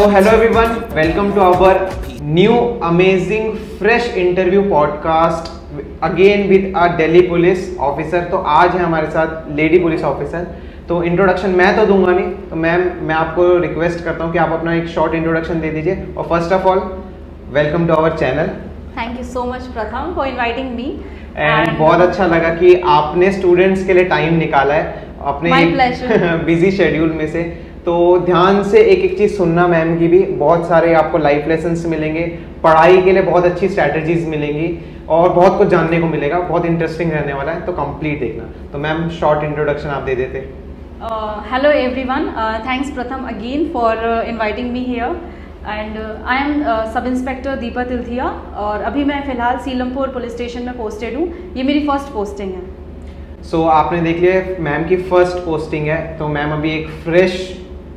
hello everyone, welcome to our new amazing fresh interview podcast again with a Delhi police officer। तो आज है हमारे साथ lady police officer. तो introduction मैं तो दूंगा नहीं, तो मैम मैं आपको रिक्वेस्ट करता हूँ कि आप अपना एक शॉर्ट इंट्रोडक्शन दे दीजिए। और first of all welcome to our channel. Thank you so much Pratham for inviting me. And बहुत अच्छा लगा कि आपने स्टूडेंट्स के लिए टाइम निकाला है अपने बिजी शेड्यूल में से। तो ध्यान से एक एक चीज़ सुनना मैम की भी, बहुत सारे आपको लाइफ लेसन्स मिलेंगे, पढ़ाई के लिए बहुत अच्छी स्ट्रैटेजीज मिलेंगी और बहुत कुछ जानने को मिलेगा, बहुत इंटरेस्टिंग रहने वाला है। तो कंप्लीट देखना। तो मैम शॉर्ट इंट्रोडक्शन आप दे देते। Hello everyone, thanks Pratham again for inviting me here and I am sub inspector Deepa Tilthiya और अभी मैं फ़िलहाल सीलमपुर पुलिस स्टेशन में पोस्टेड हूँ। ये मेरी फर्स्ट पोस्टिंग है। सो आपने देख लिया मैम की फर्स्ट पोस्टिंग है। तो मैम अभी एक फ्रेश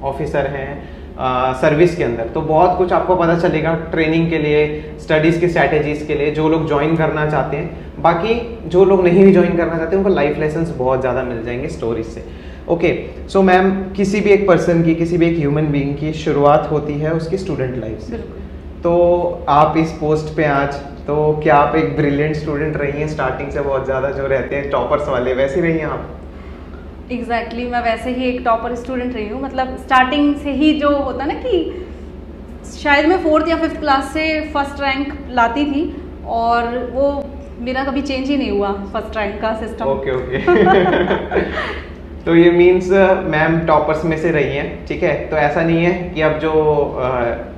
ऑफिसर हैं सर्विस के अंदर, तो बहुत कुछ आपको पता चलेगा ट्रेनिंग के लिए, स्टडीज़ की स्ट्रैटेजीज़ के लिए, जो लोग ज्वाइन करना चाहते हैं। बाकी जो लोग नहीं भी ज्वाइन करना चाहते उनको लाइफ लेसन्स बहुत ज़्यादा मिल जाएंगे स्टोरीज से। ओके, सो मैम किसी भी एक पर्सन की, किसी भी एक ह्यूमन बीइंग की शुरुआत होती है उसकी स्टूडेंट लाइफ से। तो आप इस पोस्ट पे आज, तो क्या आप एक ब्रिलियंट स्टूडेंट रही हैं स्टार्टिंग से? बहुत ज़्यादा जो रहते हैं टॉपर्स वाले, वैसे रही हैं आप? एग्जैक्टली मैं वैसे ही एक टॉपर स्टूडेंट रही हूँ। मतलब स्टार्टिंग से ही जो होता है ना कि शायद मैं 4th या 5th क्लास से फर्स्ट रैंक लाती थी और वो मेरा कभी चेंज ही नहीं हुआ फर्स्ट रैंक का सिस्टम। ओके तो ये मीन्स मैम टॉपर्स में से रही हैं, ठीक है। तो ऐसा नहीं है कि अब जो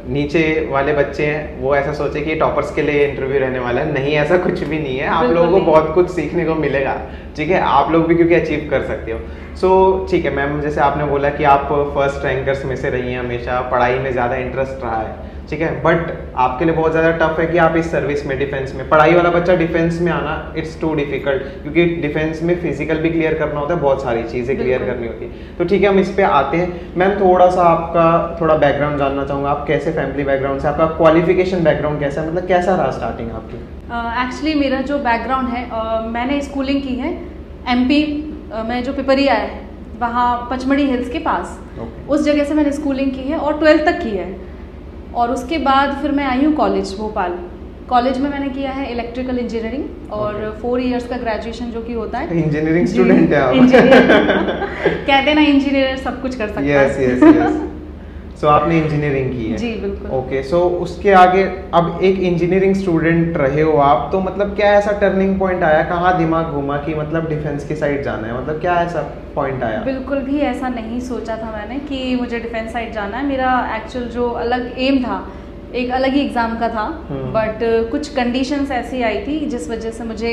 नीचे वाले बच्चे हैं वो ऐसा सोचे कि टॉपर्स के लिए इंटरव्यू रहने वाला है। नहीं, ऐसा कुछ भी नहीं है। आप लोगों को बहुत कुछ सीखने को मिलेगा, ठीक है। आप लोग भी क्योंकि अचीव कर सकते हो। सो ठीक है मैम, जैसे आपने बोला कि आप फर्स्ट रैंकर्स में से रही हैं, हमेशा पढ़ाई में ज़्यादा इंटरेस्ट रहा है, ठीक है। बट आपके लिए बहुत ज़्यादा टफ है कि आप इस सर्विस में, डिफेंस में, पढ़ाई वाला बच्चा डिफेंस में आना इट्स टू डिफिकल्ट, क्योंकि डिफेंस में फिजिकल भी क्लियर करना होता है, बहुत सारी चीज़ें क्लियर करनी होती है। तो ठीक है, हम इस पे आते हैं। मैम थोड़ा सा आपका बैकग्राउंड जानना चाहूँगा। आप कैसे फैमिली बैकग्राउंड से, आपका क्वालिफिकेशन बैकग्राउंड कैसा है, मतलब कैसा रहा स्टार्टिंग आपकी? एक्चुअली मेरा जो बैकग्राउंड है, मैंने स्कूलिंग की है MP में, जो पिपरिया है वहाँ पचमढ़ी हिल्स के पास, उस जगह से मैंने स्कूलिंग की है और 12th तक की है। और उसके बाद फिर मैं आई हूँ कॉलेज भोपाल। कॉलेज में मैंने किया है इलेक्ट्रिकल इंजीनियरिंग और 4 इयर्स का ग्रेजुएशन जो कि होता है। इंजीनियरिंग स्टूडेंट है आप। कहते हैं ना इंजीनियर सब कुछ कर सकता है। यस। सो आपने इंजीनियरिंग की है? जी बिल्कुल। ओके, सो उसके आगे अब एक इंजीनियरिंग स्टूडेंट रहे हो आप, तो मतलब क्या ऐसा टर्निंग पॉइंट आया, कहाँ दिमाग घूमा कि मतलब डिफेंस की साइड जाना है, मतलब क्या ऐसा पॉइंट आया? बिल्कुल भी ऐसा नहीं सोचा था मैंने कि मुझे डिफेंस साइड जाना है। मेरा एक्चुअल जो अलग एम था, एक अलग ही एग्ज़ाम का था, बट कुछ कंडीशंस ऐसी आई थी जिस वजह से मुझे,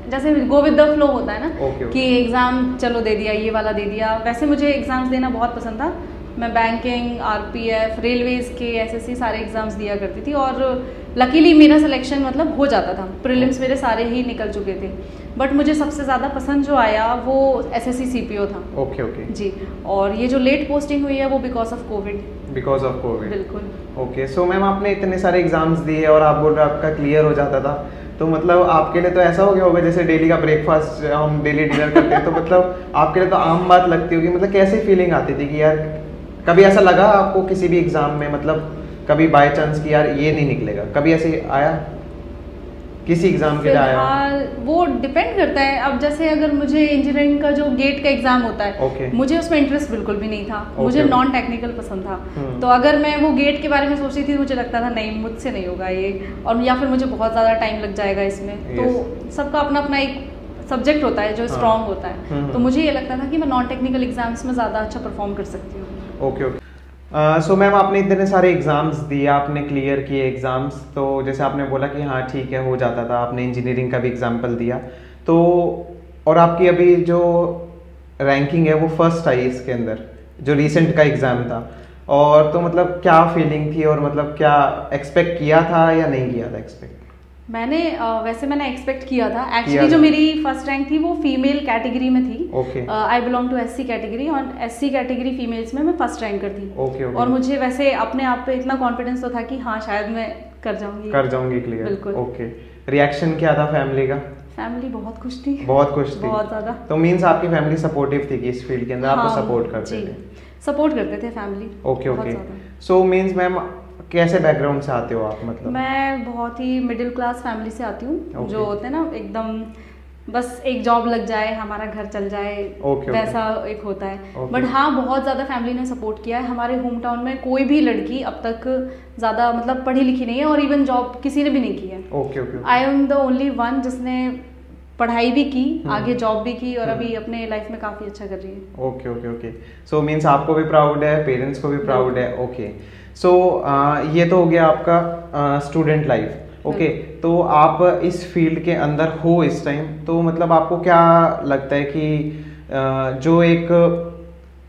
जैसे गो विद द फ्लो होता है ना, कि एग्ज़ाम चलो दे दिया, ये वाला दे दिया। वैसे मुझे एग्ज़ाम्स देना बहुत पसंद था। मैं बैंकिंग, RPF, रेलवेज़ के, SSC सारे एग्ज़ाम्स दिया करती थी और लकीली मेरा सिलेक्शन मतलब हो जाता था। प्रीलिम्स मेरे सारे ही निकल चुके थे, बट मुझे सबसे ज़्यादा पसंद जो आया वो SSC CPO था। ओके जी। और ये जो लेट पोस्टिंग हुई है वो बिकॉज ऑफ कोविड। बिल्कुल। ओके, सो मैम आपने इतने सारे एग्जाम्स दिए और आप बोल रहे आपका क्लियर हो जाता था, तो मतलब आपके लिए तो ऐसा हो गया होगा जैसे डेली का ब्रेकफास्ट हम डेली डिनर करते हैं, तो मतलब आपके लिए तो आम बात लगती होगी। मतलब कैसी फीलिंग आती थी कि यार, कभी ऐसा लगा आपको किसी भी एग्जाम में, मतलब कभी बाय चांस कि यार ये नहीं निकलेगा, कभी ऐसे आया किसी एग्जाम के लिए आया? वो डिपेंड करता है। अब जैसे अगर मुझे इंजीनियरिंग का जो गेट का एग्जाम होता है, मुझे उसमें इंटरेस्ट बिल्कुल भी नहीं था। मुझे नॉन टेक्निकल पसंद था। तो अगर मैं वो गेट के बारे में सोचती थी, मुझे लगता था नहीं मुझसे नहीं होगा ये, और या फिर मुझे बहुत ज़्यादा टाइम लग जाएगा इसमें। तो सबका अपना अपना एक सब्जेक्ट होता है जो स्ट्रॉन्ग होता है। तो मुझे ये लगता था कि मैं नॉन टेक्निकल एग्जाम्स में ज़्यादा अच्छा परफॉर्म कर सकती हूँ। ओके। सो मैम आपने इतने सारे एग्ज़ाम्स दिए, आपने क्लियर किए एग्ज़ाम्स, तो जैसे आपने बोला कि हाँ ठीक है हो जाता था, आपने इंजीनियरिंग का भी एग्जाम्पल दिया, तो और आपकी अभी जो रैंकिंग है वो फर्स्ट आई इसके अंदर, जो रिसेंट का एग्ज़ाम था। और तो मतलब क्या फीलिंग थी और मतलब क्या एक्सपेक्ट किया था या नहीं किया था एक्सपेक्ट? वैसे मैंने एक्सपेक्ट किया था। एक्चुअली जो मेरी फर्स्ट रैंक थी वो फीमेल कैटेगरी में थी। I belong to SC category और SC कैटेगरी फीमेल्स में मैं फर्स्ट रैंकर थी। और मुझे वैसे अपने आप पे इतना कॉन्फिडेंस तो था कि हाँ शायद मैं कर जाऊंगी क्लियर। बिल्कुल। ओके, रिएक्शन क्या था फैमिली का? फैमिली बहुत खुश थी। बहुत ज़्यादा। तो मीन्स आपकी फैमिली सपोर्टिव थी कि इस फील्ड के अंदर आपको सपोर्ट करते थे? सपोर्ट करते थे family. Okay. So means ma'am कैसे बैकग्राउंड से आते हो आप? मतलब मैं बहुत ही मिडिल क्लास फैमिली से आती हूँ। Okay. जो होते हैं ना एकदम बस एक जॉब लग जाए हमारा घर चल जाए, वैसा एक होता है। बट हाँ, बहुत ज़्यादा फैमिली ने सपोर्ट किया है। हमारे होम टाउन में कोई भी लड़की अब तक ज़्यादा मतलब पढ़ी लिखी नहीं है और इवन जॉब किसी ने भी नहीं की है। I am the only one जिसने पढ़ाई भी की, आगे जॉब भी की और अभी अपने लाइफ में काफ़ी अच्छा कर रही है। Okay okay okay. So means आपको भी प्राउड है, पेरेंट्स को भी प्राउड है। ओके, सो ये तो हो गया आपका स्टूडेंट लाइफ। ओके, तो आप इस फील्ड के अंदर हो इस टाइम, तो मतलब आपको क्या लगता है कि जो एक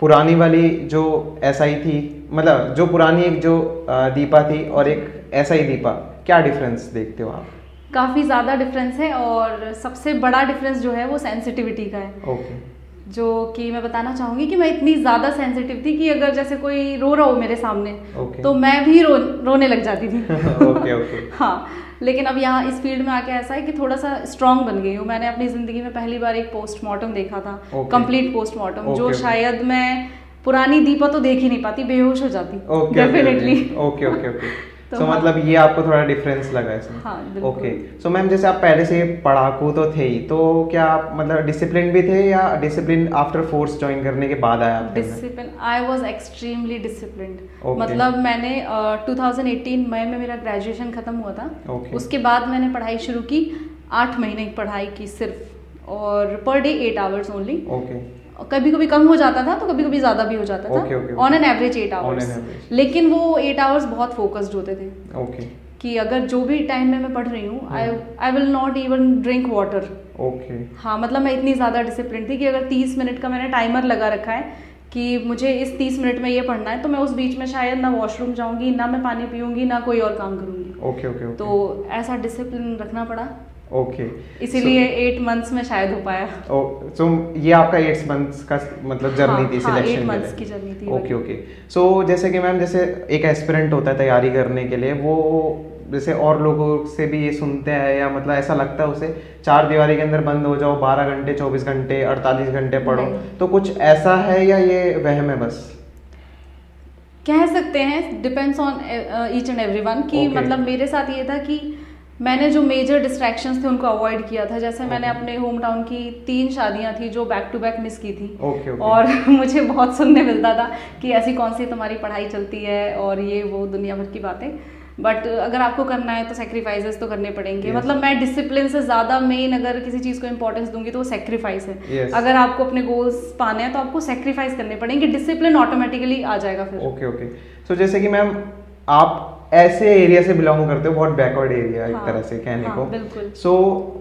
पुरानी वाली जो एसआई थी, मतलब जो पुरानी एक जो दीपा थी और एक एसआई दीपा, क्या डिफरेंस देखते हो आप? काफ़ी ज़्यादा डिफरेंस है और सबसे बड़ा डिफरेंस जो है वो सेंसिटिविटी का है। ओके। जो कि मैं बताना चाहूँगी कि मैं इतनी ज़्यादा सेंसिटिव थी कि अगर जैसे कोई रो रहा हो मेरे सामने तो मैं भी रोने लग जाती थी। ओके। हाँ, लेकिन अब यहाँ इस फील्ड में आके ऐसा है कि थोड़ा सा स्ट्रांग बन गई हूँ। मैंने अपनी ज़िंदगी में पहली बार एक पोस्टमार्टम देखा था, कंप्लीट पोस्टमार्टम, जो शायद मैं पुरानी दीपा तो देख ही नहीं पाती, बेहोश हो जाती डेफिनेटली। ओके। तो मतलब ये आपको थोड़ा डिफरेंस लगा इसमें? हाँ, ओके। सो मैम जैसे आप पहले से पढ़ाकू तो थे ही, तो क्या आप मतलब डिसिप्लिन भी थे या डिसिप्लिन आफ्टर फोर्स ज्वाइन करने के बाद आया आपके? Discipline, I was extremely disciplined. मतलब मैंने 2018 मई में मेरा ग्रेजुएशन खत्म हुआ था। उसके बाद मैंने पढ़ाई शुरू की, 8 महीने की पढ़ाई की सिर्फ, और पर डे 8 आवर्स ओनली। कभी कभी कम हो जाता था तो कभी कभी ज़्यादा भी हो जाता था। ऑन एन एवरेज 8 आवर्स, लेकिन वो 8 आवर्स बहुत फोकस्ड होते थे। कि अगर जो भी टाइम में मैं पढ़ रही हूँ, I will not even drink water. हाँ, मतलब मैं इतनी ज़्यादा डिसिप्लिन थी कि अगर 30 मिनट का मैंने टाइमर लगा रखा है कि मुझे इस 30 मिनट में ये पढ़ना है, तो मैं उस बीच में शायद ना वॉशरूम जाऊँगी, ना मैं पानी पीऊँगी, ना कोई और काम करूँगी। तो ऐसा डिसिप्लिन रखना पड़ा। इसीलिए 8 मंथ्स में शायद हो पाया। सो ये आपका 8 मंथ्स का मतलब जर्नी थी सिलेक्शन 8 मंथ्स की जर्नी थी। ओके। सो जैसे कि मैम, जैसे एक एस्पिरेंट होता है तैयारी करने के लिए, वो जैसे और लोगों से भी ये सुनते हैं या मतलब ऐसा लगता है उसे, 4 दीवारी के अंदर बंद हो जाओ, 12 घंटे 24 घंटे 48 घंटे पढ़ो, तो कुछ ऐसा है या ये वहम है? बस कह सकते हैं, depends on each and everyone कि मतलब मेरे साथ ये था कि मैंने जो मेजर डिस्ट्रैक्शंस थे उनको अवॉइड किया था। जैसे मैंने अपने होम टाउन की 3 शादियां थी जो बैक टू बैक मिस की थी। और मुझे बहुत सुनने मिलता था कि ऐसी कौन सी तुम्हारी पढ़ाई चलती है और ये वो दुनिया भर की बातें। बट अगर आपको करना है तो सेक्रीफाइसेस तो करने पड़ेंगे। मतलब मैं डिसिप्लिन से ज़्यादा मेन अगर किसी चीज़ को इंपॉर्टेंस दूंगी तो वो सेक्रीफाइस है। अगर आपको अपने गोल्स पाने हैं तो आपको सेक्रीफाइस करने पड़ेंगे, डिसिप्लिन ऑटोमेटिकली आ जाएगा फिर। ओके। सो जैसे कि मैम आप ऐसे एरिया से बिलोंग करते हो, बहुत बैकवर्ड एरिया एक तरह से कहने को। बिल्कुल। सो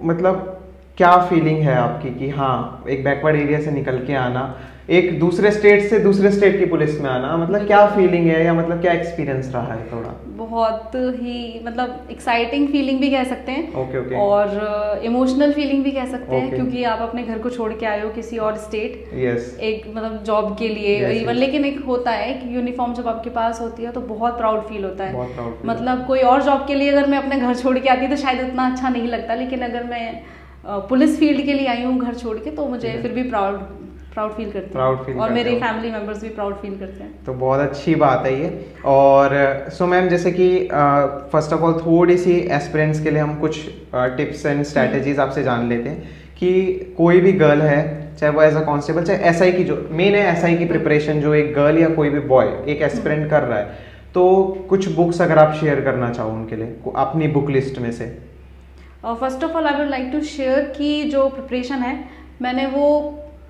मतलब क्या फीलिंग है आपकी कि हाँ, एक बैकवर्ड एरिया से निकल के आना, एक दूसरे स्टेट से दूसरे स्टेट की पुलिस में आना, मतलब क्या फीलिंग है या मतलब क्या एक्सपीरियंस रहा है? थोड़ा बहुत ही मतलब एक्साइटिंग फीलिंग भी कह सकते हैं। ओके। और इमोशनल फीलिंग भी कह सकते हैं, क्योंकि आप अपने घर को छोड़ के आए हो किसी और स्टेट। एक मतलब जॉब के लिए इवन। लेकिन एक होता है कि यूनिफॉर्म जब आपके पास होती है तो बहुत प्राउड फील होता है। मतलब कोई और जॉब के लिए अगर मैं अपने घर छोड़ के आती तो शायद इतना अच्छा नहीं लगता, लेकिन अगर मैं पुलिस फील्ड के लिए आई हूँ घर छोड़ के, तो मुझे फिर भी प्राउड फील करते हैं और मेरे फैमिली मेंबर्स भी प्राउड फील करते हैं। तो बहुत अच्छी बात है ये। और सो मैम, जैसे कि फर्स्ट ऑफ ऑल थोड़ी सी एस्पिरेंट्स के लिए हम कुछ टिप्स एंड स्ट्रैटेजीज आपसे जान लेते हैं कि कोई भी गर्ल है, चाहे वो एज अ कांस्टेबल, चाहे एसआई की, जो मेन है एसआई की प्रिपरेशन, जो एक गर्ल या कोई भी बॉय एक एस्पिरेंट कर रहा है, तो कुछ बुक्स अगर आप शेयर करना चाहो उनके लिए अपनी बुक लिस्ट में से। First of all I would like to share कि जो प्रिपरेशन है मैंने वो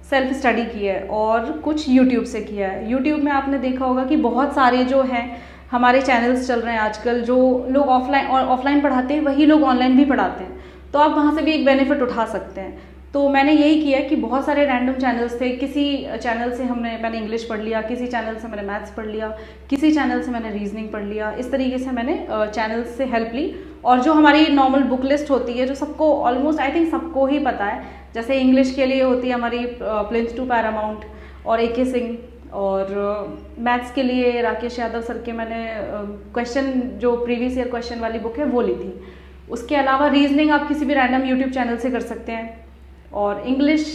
सेल्फ स्टडी की है और कुछ यूट्यूब से किया है। यूट्यूब में आपने देखा होगा कि बहुत सारे जो हैं हमारे चैनल्स चल रहे हैं आजकल, जो लोग ऑफलाइन पढ़ाते हैं वही लोग ऑनलाइन भी पढ़ाते हैं, तो आप वहाँ से भी एक बेनिफिट उठा सकते हैं। तो मैंने यही किया कि बहुत सारे रैंडम चैनल्स थे। किसी चैनल से मैंने इंग्लिश पढ़ लिया, किसी चैनल से मैंने मैथ्स पढ़ लिया, किसी चैनल से मैंने रीजनिंग पढ़ लिया। इस तरीके से मैंने चैनल्स से हेल्प ली। और जो हमारी नॉर्मल बुक लिस्ट होती है, जो सबको ऑलमोस्ट आई थिंक सबको ही पता है, जैसे इंग्लिश के लिए होती है हमारी प्लिंथ टू पैरामाउंट और AK सिंह, और मैथ्स के लिए राकेश यादव सर के मैंने क्वेश्चन जो प्रीवियस ईयर क्वेश्चन वाली बुक है वो ली थी। उसके अलावा रीजनिंग आप किसी भी रैंडम यूट्यूब चैनल से कर सकते हैं। और इंग्लिश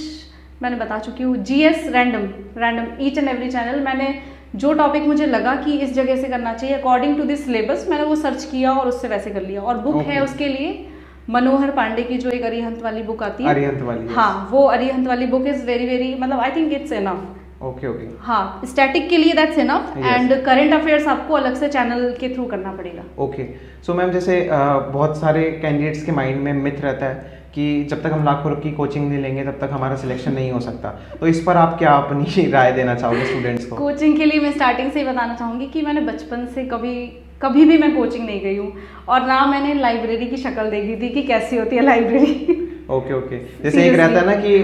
मैंने बता चुकी हूँ। GS random each and every channel मैंने जो टॉपिक मुझे लगा कि इस जगह से करना चाहिए अकॉर्डिंग टू दिस सिलेबस, मैंने वो सर्च किया और उससे वैसे कर लिया। और बुक है उसके लिए मनोहर पांडे की जो एक अरिहंत वाली बुक आती है, अरिहंत वाली, हाँ वो अरिहंत वाली बुक इज वेरी वेरी, मतलब I think it's enough. Okay. हाँ, स्टैटिक के लिए that's enough and current affairs आपको अलग से चैनल के थ्रू करना पड़ेगा। ओके। सो मैम जैसे बहुत सारे कैंडिडेट्स के माइंड में मिथ रहता है कि जब तक हम लाखों की कोचिंग नहीं लेंगे तब तक हमारा सिलेक्शन नहीं हो सकता, तो इस पर आप क्या अपनी राय देना चाहोगे स्टूडेंट्स को? कोचिंग के लिए मैं स्टार्टिंग से ही बताना चाहूँगी कि मैंने बचपन से कभी भी मैं कोचिंग नहीं गई हूँ, और ना मैंने लाइब्रेरी की शक्ल देखी थी कि कैसी होती है लाइब्रेरी। ओके। जैसे एक रहता है ना कि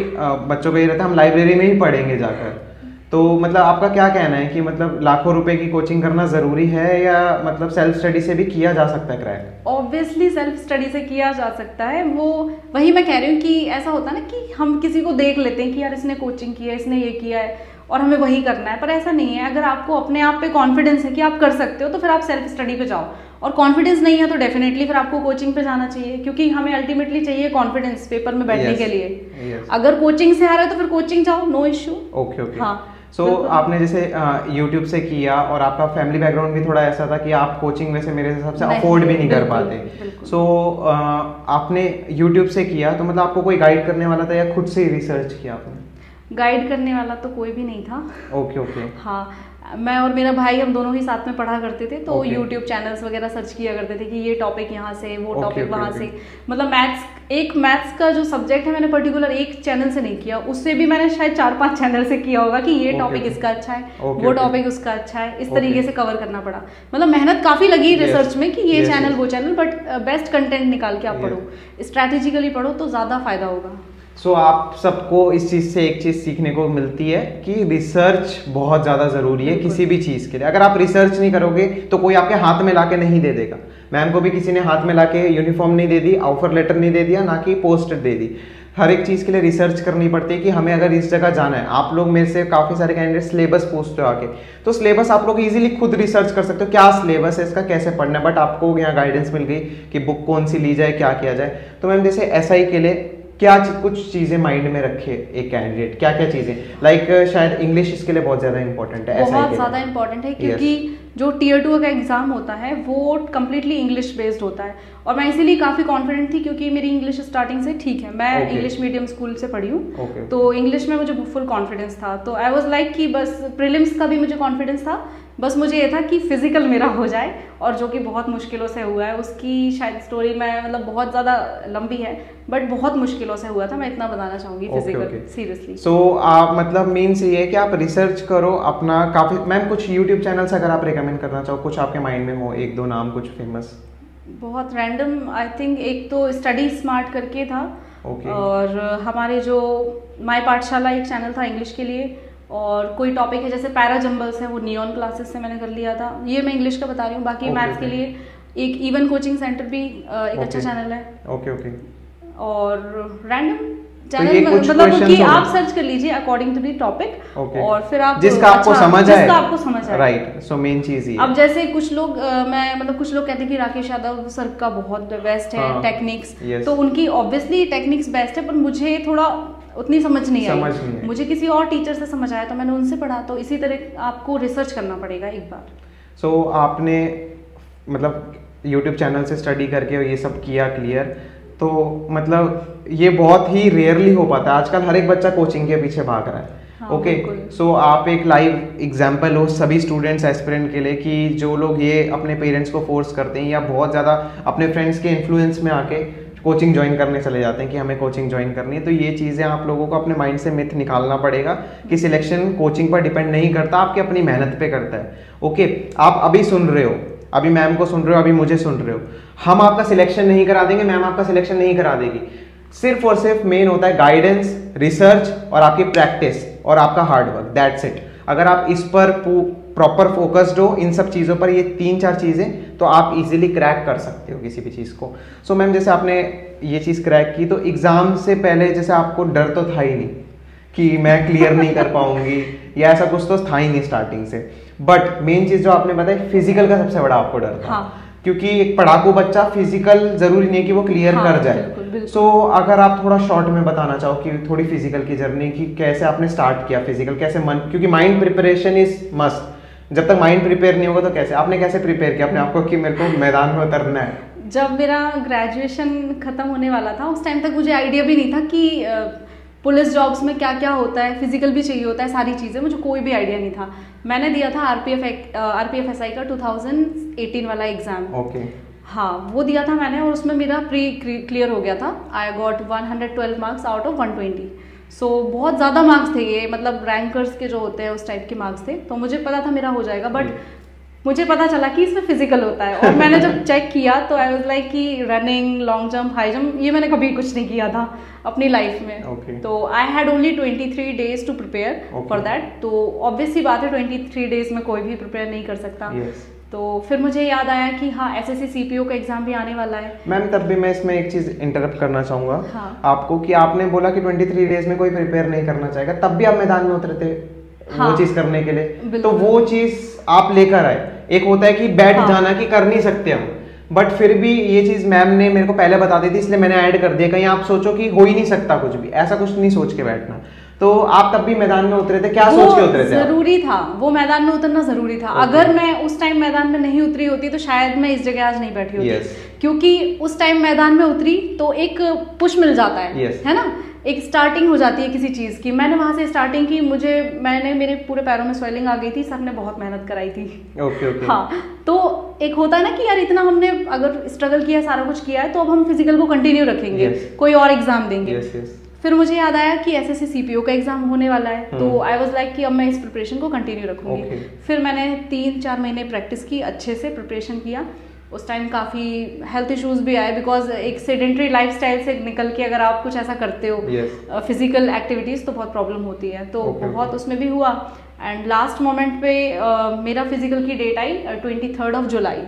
बच्चों को ये रहता है हम लाइब्रेरी में ही पढ़ेंगे जाकर, तो मतलब आपका क्या कहना है कि मतलब लाखों रुपए की कोचिंग करना जरूरी है या मतलब सेल्फ स्टडी से भी किया जा सकता है क्रैक? ऑब्वियसली सेल्फ स्टडी से किया जा सकता है, वो वही मैं कह रही हूँ कि ऐसा होता है ना कि हम किसी को देख लेते हैं कि यार इसने कोचिंग किया है, इसने ये किया है और हमें वही करना है, पर ऐसा नहीं है। अगर आपको अपने आप पे कॉन्फिडेंस है कि आप कर सकते हो तो फिर आप सेल्फ स्टडी पे जाओ, और कॉन्फिडेंस नहीं है तो डेफिनेटली फिर आपको कोचिंग पे जाना चाहिए, क्योंकि हमें अल्टीमेटली चाहिए कॉन्फिडेंस पेपर में बैठने के लिए। अगर कोचिंग से आ रहे हो तो फिर कोचिंग जाओ, नो इश्यू। ओके। हाँ, सो आपने जैसे YouTube से किया और आपका फैमिली बैकग्राउंड भी थोड़ा ऐसा था कि आप कोचिंग वैसे मेरे हिसाब से अफोर्ड भी नहीं कर पाते, सो आपने YouTube से किया तो मतलब आपको कोई गाइड करने वाला था या खुद से ही रिसर्च किया आपने? गाइड करने वाला तो कोई भी नहीं था। ओके। हाँ, मैं और मेरा भाई हम दोनों ही साथ में पढ़ा करते थे, तो YouTube चैनल्स वगैरह सर्च किया करते थे कि ये टॉपिक यहाँ से, वो टॉपिक वहाँ से। मतलब मैथ्स का जो सब्जेक्ट है मैंने पर्टिकुलर एक चैनल से नहीं किया, उससे भी मैंने शायद 4-5 चैनल से किया होगा कि ये टॉपिक इसका अच्छा है, वो टॉपिक उसका अच्छा है, इस तरीके से कवर करना पड़ा। मतलब मेहनत काफी लगी रिसर्च में कि ये चैनल वो चैनल, बट बेस्ट कंटेंट निकाल के आप पढ़ो, स्ट्रैटेजिकली पढ़ो तो ज्यादा फायदा होगा। सो आप सबको इस चीज़ से एक चीज़ सीखने को मिलती है कि रिसर्च बहुत ज़्यादा ज़रूरी है किसी भी चीज़ के लिए। अगर आप रिसर्च नहीं करोगे तो कोई आपके हाथ में लाके नहीं दे देगा। मैम को भी किसी ने हाथ में लाके यूनिफॉर्म नहीं दे दी, ऑफर लेटर नहीं दे दिया, ना कि पोस्ट दे दी। हर एक चीज़ के लिए रिसर्च करनी पड़ती है कि हमें अगर इस जगह जाना है। आप लोग मेरे से काफ़ी सारे कैंडिडेट सिलेबस पूछते हो आके, तो सिलेबस आप लोग इजीली खुद रिसर्च कर सकते हो, क्या सिलेबस है इसका, कैसे पढ़ना है, बट आपको यहाँ गाइडेंस मिल गई कि बुक कौन सी ली जाए, क्या किया जाए। तो मैम जैसे SI के लिए क्या कुछ चीजें माइंड में रखे एक कैंडिडेट, क्या क्या चीजें, लाइक शायद इंग्लिश इसके लिए बहुत ज्यादा इंपॉर्टेंट है, बहुत ज्यादा इंपॉर्टेंट है, क्योंकि जो Tier 2 का एग्जाम होता है वो कम्प्लीटली इंग्लिश बेस्ड होता है, और मैं इसीलिए काफी कॉन्फिडेंट थी क्योंकि मेरी इंग्लिश स्टार्टिंग से ठीक है। मैं इंग्लिश मीडियम स्कूल से पढ़ी हूँ, तो इंग्लिश में मुझे फुल कॉन्फिडेंस था। तो आई वाज लाइक कि बस प्रीलिम्स का भी मुझे कॉन्फिडेंस था, बस मुझे ये था कि फिजिकल मेरा हो जाए, और जो कि बहुत मुश्किलों से हुआ है। उसकी शायद स्टोरी मैं मतलब बहुत ज़्यादा लंबी है, बट बहुत मुश्किलों से हुआ था, मैं इतना बताना चाहूँगी। Physical seriously. सो आप मतलब मीन्स ये है कि आप रिसर्च करो अपना काफ़ी। मैम कुछ यूट्यूब चैनल्स अगर आप रिकमेंड करना चाहो, कुछ आपके माइंड में हो, 1-2 नाम कुछ फेमस? बहुत रैंडम, आई थिंक एक तो स्टडी स्मार्ट करके था, और हमारे जो माय पाठशाला एक चैनल था इंग्लिश के लिए, और कोई टॉपिक है जैसे पैरा जंबल्स है, वो नियॉन क्लासेस से मैंने कर लिया था। ये मैं इंग्लिश का बता रही हूँ, बाकी मैथ्स के लिए एक इवन कोचिंग सेंटर भी एक अच्छा चैनल है। ओके। और रैंडम चैनल मतलब कि आप सर्च कर लीजिए अकॉर्डिंग टू द टॉपिक, और फिर आप जिसका आपको समझ आए, आपको समझ आए, राइट। सो मेन चीज ये। अब जैसे कुछ लोग मैं मतलब कुछ लोग कहते हैं कि राकेश यादव सर का बहुत बेस्ट है टेक्निक्स, तो उनकी ऑब्वियसली टेक्निक्स बेस्ट है, पर मुझे थोड़ा उतनी समझ नहीं आई। मुझे किसी और टीचर से समझ आया तो मैंने उनसे पढ़ा। तो इसी तरह आपको रिसर्च करना पड़ेगा एक बार। सो आपने मतलब YouTube चैनल से स्टडी करके ये सब किया क्लियर, तो मतलब ये बहुत ही रेयरली हो पाता है। आजकल हर एक बच्चा कोचिंग के पीछे भाग रहा है। ओके, सो आप एक लाइव एग्जाम्पल हो सभी स्टूडेंट्स एस्पिरेंट के लिए कि जो लोग ये अपने पेरेंट्स को फोर्स करते हैं या बहुत ज़्यादा अपने फ्रेंड्स के इन्फ्लुएंस में आके कोचिंग ज्वाइन करने चले जाते हैं कि हमें कोचिंग ज्वाइन करनी है, तो ये चीज़ें आप लोगों को अपने माइंड से मिथ निकालना पड़ेगा कि सिलेक्शन कोचिंग पर डिपेंड नहीं करता, आपकी अपनी मेहनत पे करता है। ओके, आप अभी सुन रहे हो, अभी मैम को सुन रहे हो, अभी मुझे सुन रहे हो, हम आपका सिलेक्शन नहीं करा देंगे, मैम आपका सिलेक्शन नहीं करा देगी। सिर्फ और सिर्फ मेन होता है गाइडेंस, रिसर्च और आपकी प्रैक्टिस और आपका हार्डवर्क, दैट्स इट। अगर आप इस पर प्रॉपर फोकस्ड हो इन सब चीज़ों पर, ये 3-4 चीज़ें, तो आप इजीली क्रैक कर सकते हो किसी भी चीज़ को। सो मैम जैसे आपने ये चीज़ क्रैक की, तो एग्ज़ाम से पहले जैसे आपको डर तो था ही नहीं कि मैं क्लियर नहीं कर पाऊंगी या ऐसा कुछ तो था ही नहीं स्टार्टिंग से, बट मेन चीज़ जो आपने बताई फिजिकल का सबसे बड़ा आपको डर था। हाँ। क्योंकि एक पढ़ाकू बच्चा फिजिकल जरूरी नहीं है कि वो क्लियर कर जाए। सो अगर आप थोड़ा शॉर्ट में बताना चाहो कि थोड़ी फिजिकल की जर्नी की कैसे आपने स्टार्ट किया, फिजिकल कैसे मन, क्योंकि माइंड प्रिपरेशन इज मस्ट, जब तक माइंड प्रिपेयर नहीं होगा तो कैसे, आपने कैसे प्रिपेयर किया अपने आप को कि मेरे को मैदान में उतरना है? जब मेरा ग्रेजुएशन खत्म होने वाला था उस टाइम तक मुझे आइडिया भी नहीं था कि पुलिस जॉब्स में क्या क्या होता है, फिजिकल भी चाहिए होता है, सारी चीज़ें, मुझे कोई भी आइडिया नहीं था। मैंने दिया था RPFSI का 2018 वाला एग्जाम। ओके। हाँ, वो दिया था मैंने और उसमें मेरा प्री क्लियर हो गया था। I got 112 marks out of 120। सो बहुत ज़्यादा मार्क्स थे ये, मतलब रैंकर्स के जो होते हैं उस टाइप के मार्क्स थे, तो मुझे पता था मेरा हो जाएगा। बट मुझे पता चला कि इसमें फिजिकल होता है, और मैंने जब चेक किया तो आई वाज लाइक कि running, long jump, high jump, ये मैंने कभी कुछ नहीं किया था अपनी लाइफ में। तो I had only 23 days to prepare for that. तो ऑब्वियसली बात है 23 डेज में कोई भी प्रिपेयर नहीं कर सकता। तो फिर मुझे याद आया कि हाँ, SSC CPO का एग्जाम भी आने वाला है। मैम तब भी मैं इसमें एक चीज इंटरप्ट करना चाहूंगा आपको, कि आपने बोला कि 23 डेज में कोई प्रिपेयर नहीं करना चाहेगा, तब भी आप मैदान में उतरे थे वो चीज करने के लिए। तो वो चीज आप लेकर आए। एक होता है कि बैठ जाना कि कर नहीं सकते हम, बट फिर भी ये चीज मैम ने मेरे को पहले बता दी थी, इसलिए मैंने ऐड कर दिया। कहीं आप सोचो कि हो ही नहीं सकता कुछ भी, ऐसा कुछ नहीं सोच के बैठना। तो आप तब भी मैदान में उतरे थे, क्या सोच के उतरे थे? जरूरी था, वो मैदान में उतरना जरूरी था। अगर मैं उस टाइम मैदान में नहीं उतरी होती तो शायद मैं इस जगह आज नहीं बैठी होती। क्योंकि उस टाइम मैदान में उतरी तो एक पुश मिल जाता है ना, एक स्टार्टिंग हो जाती है किसी चीज़ की। मैंने वहाँ से स्टार्टिंग की, मेरे पूरे पैरों में स्वेलिंग आ गई थी, सर ने बहुत मेहनत कराई थी। ओके। हाँ, तो एक होता है ना कि यार इतना हमने अगर स्ट्रगल किया, सारा कुछ किया है, तो अब हम फिजिकल को कंटिन्यू रखेंगे, कोई और एग्जाम देंगे। फिर मुझे याद आया कि SSC CPO का एग्जाम होने वाला है, तो आई वाज लाइक कि अब मैं इस प्रिपरेशन को कंटिन्यू रखूंगी। फिर मैंने 3-4 महीने प्रैक्टिस की, अच्छे से प्रिपरेशन किया। उस टाइम काफ़ी हेल्थ इश्यूज भी आए, बिकॉज एक सेडेंट्री लाइफस्टाइल से निकल के अगर आप कुछ ऐसा करते हो फिजिकल एक्टिविटीज़, तो बहुत प्रॉब्लम होती है। तो बहुत उसमें भी हुआ। एंड लास्ट मोमेंट पे मेरा फिजिकल की डेट आई 23rd July,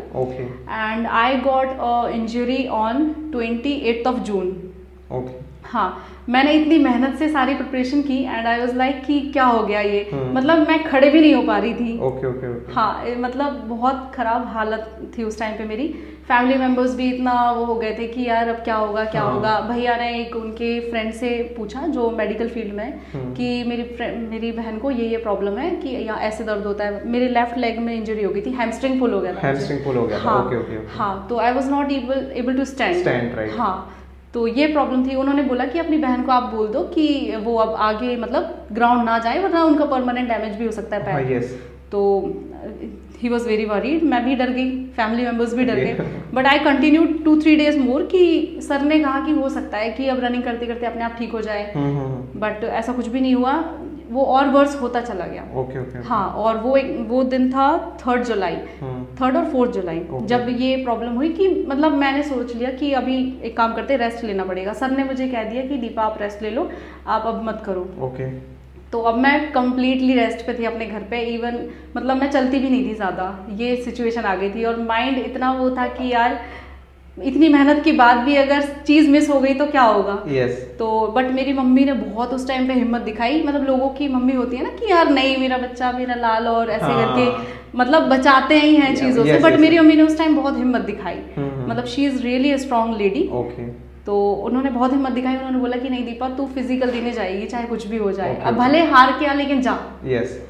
and I got injury on 28th June. हाँ, मैंने इतनी मेहनत से सारी प्रिपरेशन की एंड आई वाज लाइक कि क्या हो गया ये, मतलब मैं खड़े भी नहीं हो पा रही थी। ओके। हाँ, मतलब बहुत खराब हालत थी उस टाइम पे मेरी। फैमिली मेंबर्स भी इतना वो हो गए थे कि यार अब क्या होगा। भैया ने एक उनके फ्रेंड से पूछा जो मेडिकल फील्ड में कि मेरी बहन को ये प्रॉब्लम है कि यहाँ ऐसे दर्द होता है। मेरे लेफ्ट लेग में इंजरी हो गई थी, हैमस्ट्रिंग पुल हो गया था। हाँ, तो I was not able to stand. हाँ, तो ये प्रॉब्लम थी। उन्होंने बोला कि अपनी बहन को आप बोल दो कि वो अब आगे मतलब ग्राउंड ना जाए, वरना उनका परमानेंट डैमेज भी हो सकता है पैर। तो ही वॉज वेरी वरीड, मैं भी डर गई, फैमिली मेम्बर्स भी डर गए। But I continue 2-3 days more कि सर ने कहा कि हो सकता है कि अब रनिंग करते करते अपने आप ठीक हो जाए। बट ऐसा कुछ भी नहीं हुआ, वो और वर्स होता चला गया। हाँ, और वो दिन था 3rd जुलाई, 3rd और 4th जुलाई, जब ये प्रॉब्लम हुई कि मतलब मैंने सोच लिया कि अभी एक काम करते, रेस्ट लेना पड़ेगा। सर ने मुझे कह दिया कि दीपा आप रेस्ट ले लो, आप अब मत करो। तो अब मैं कंप्लीटली रेस्ट पे थी अपने घर पे। इवन मतलब मैं चलती भी नहीं थी ज़्यादा, ये सिचुएशन आ गई थी। और माइंड इतना वो था कि यार इतनी मेहनत के बाद भी अगर चीज़ मिस हो गई तो क्या होगा। तो बट मेरी मम्मी ने बहुत उस टाइम पे हिम्मत दिखाई। मतलब लोगों की मम्मी होती है ना कि यार नहीं, मेरा बच्चा मेरा लाल, और ऐसे करके मतलब बचाते ही हैं चीज़ों से। बट मेरी मम्मी ने उस टाइम बहुत हिम्मत दिखाई। मतलब she is really a strong lady. तो उन्होंने बहुत हिम्मत दिखाई। उन्होंने बोला कि नहीं दीपा, तू फिजिकल देने जाएगी चाहे कुछ भी हो जाए। अब भले हार के आ लेकिन जा।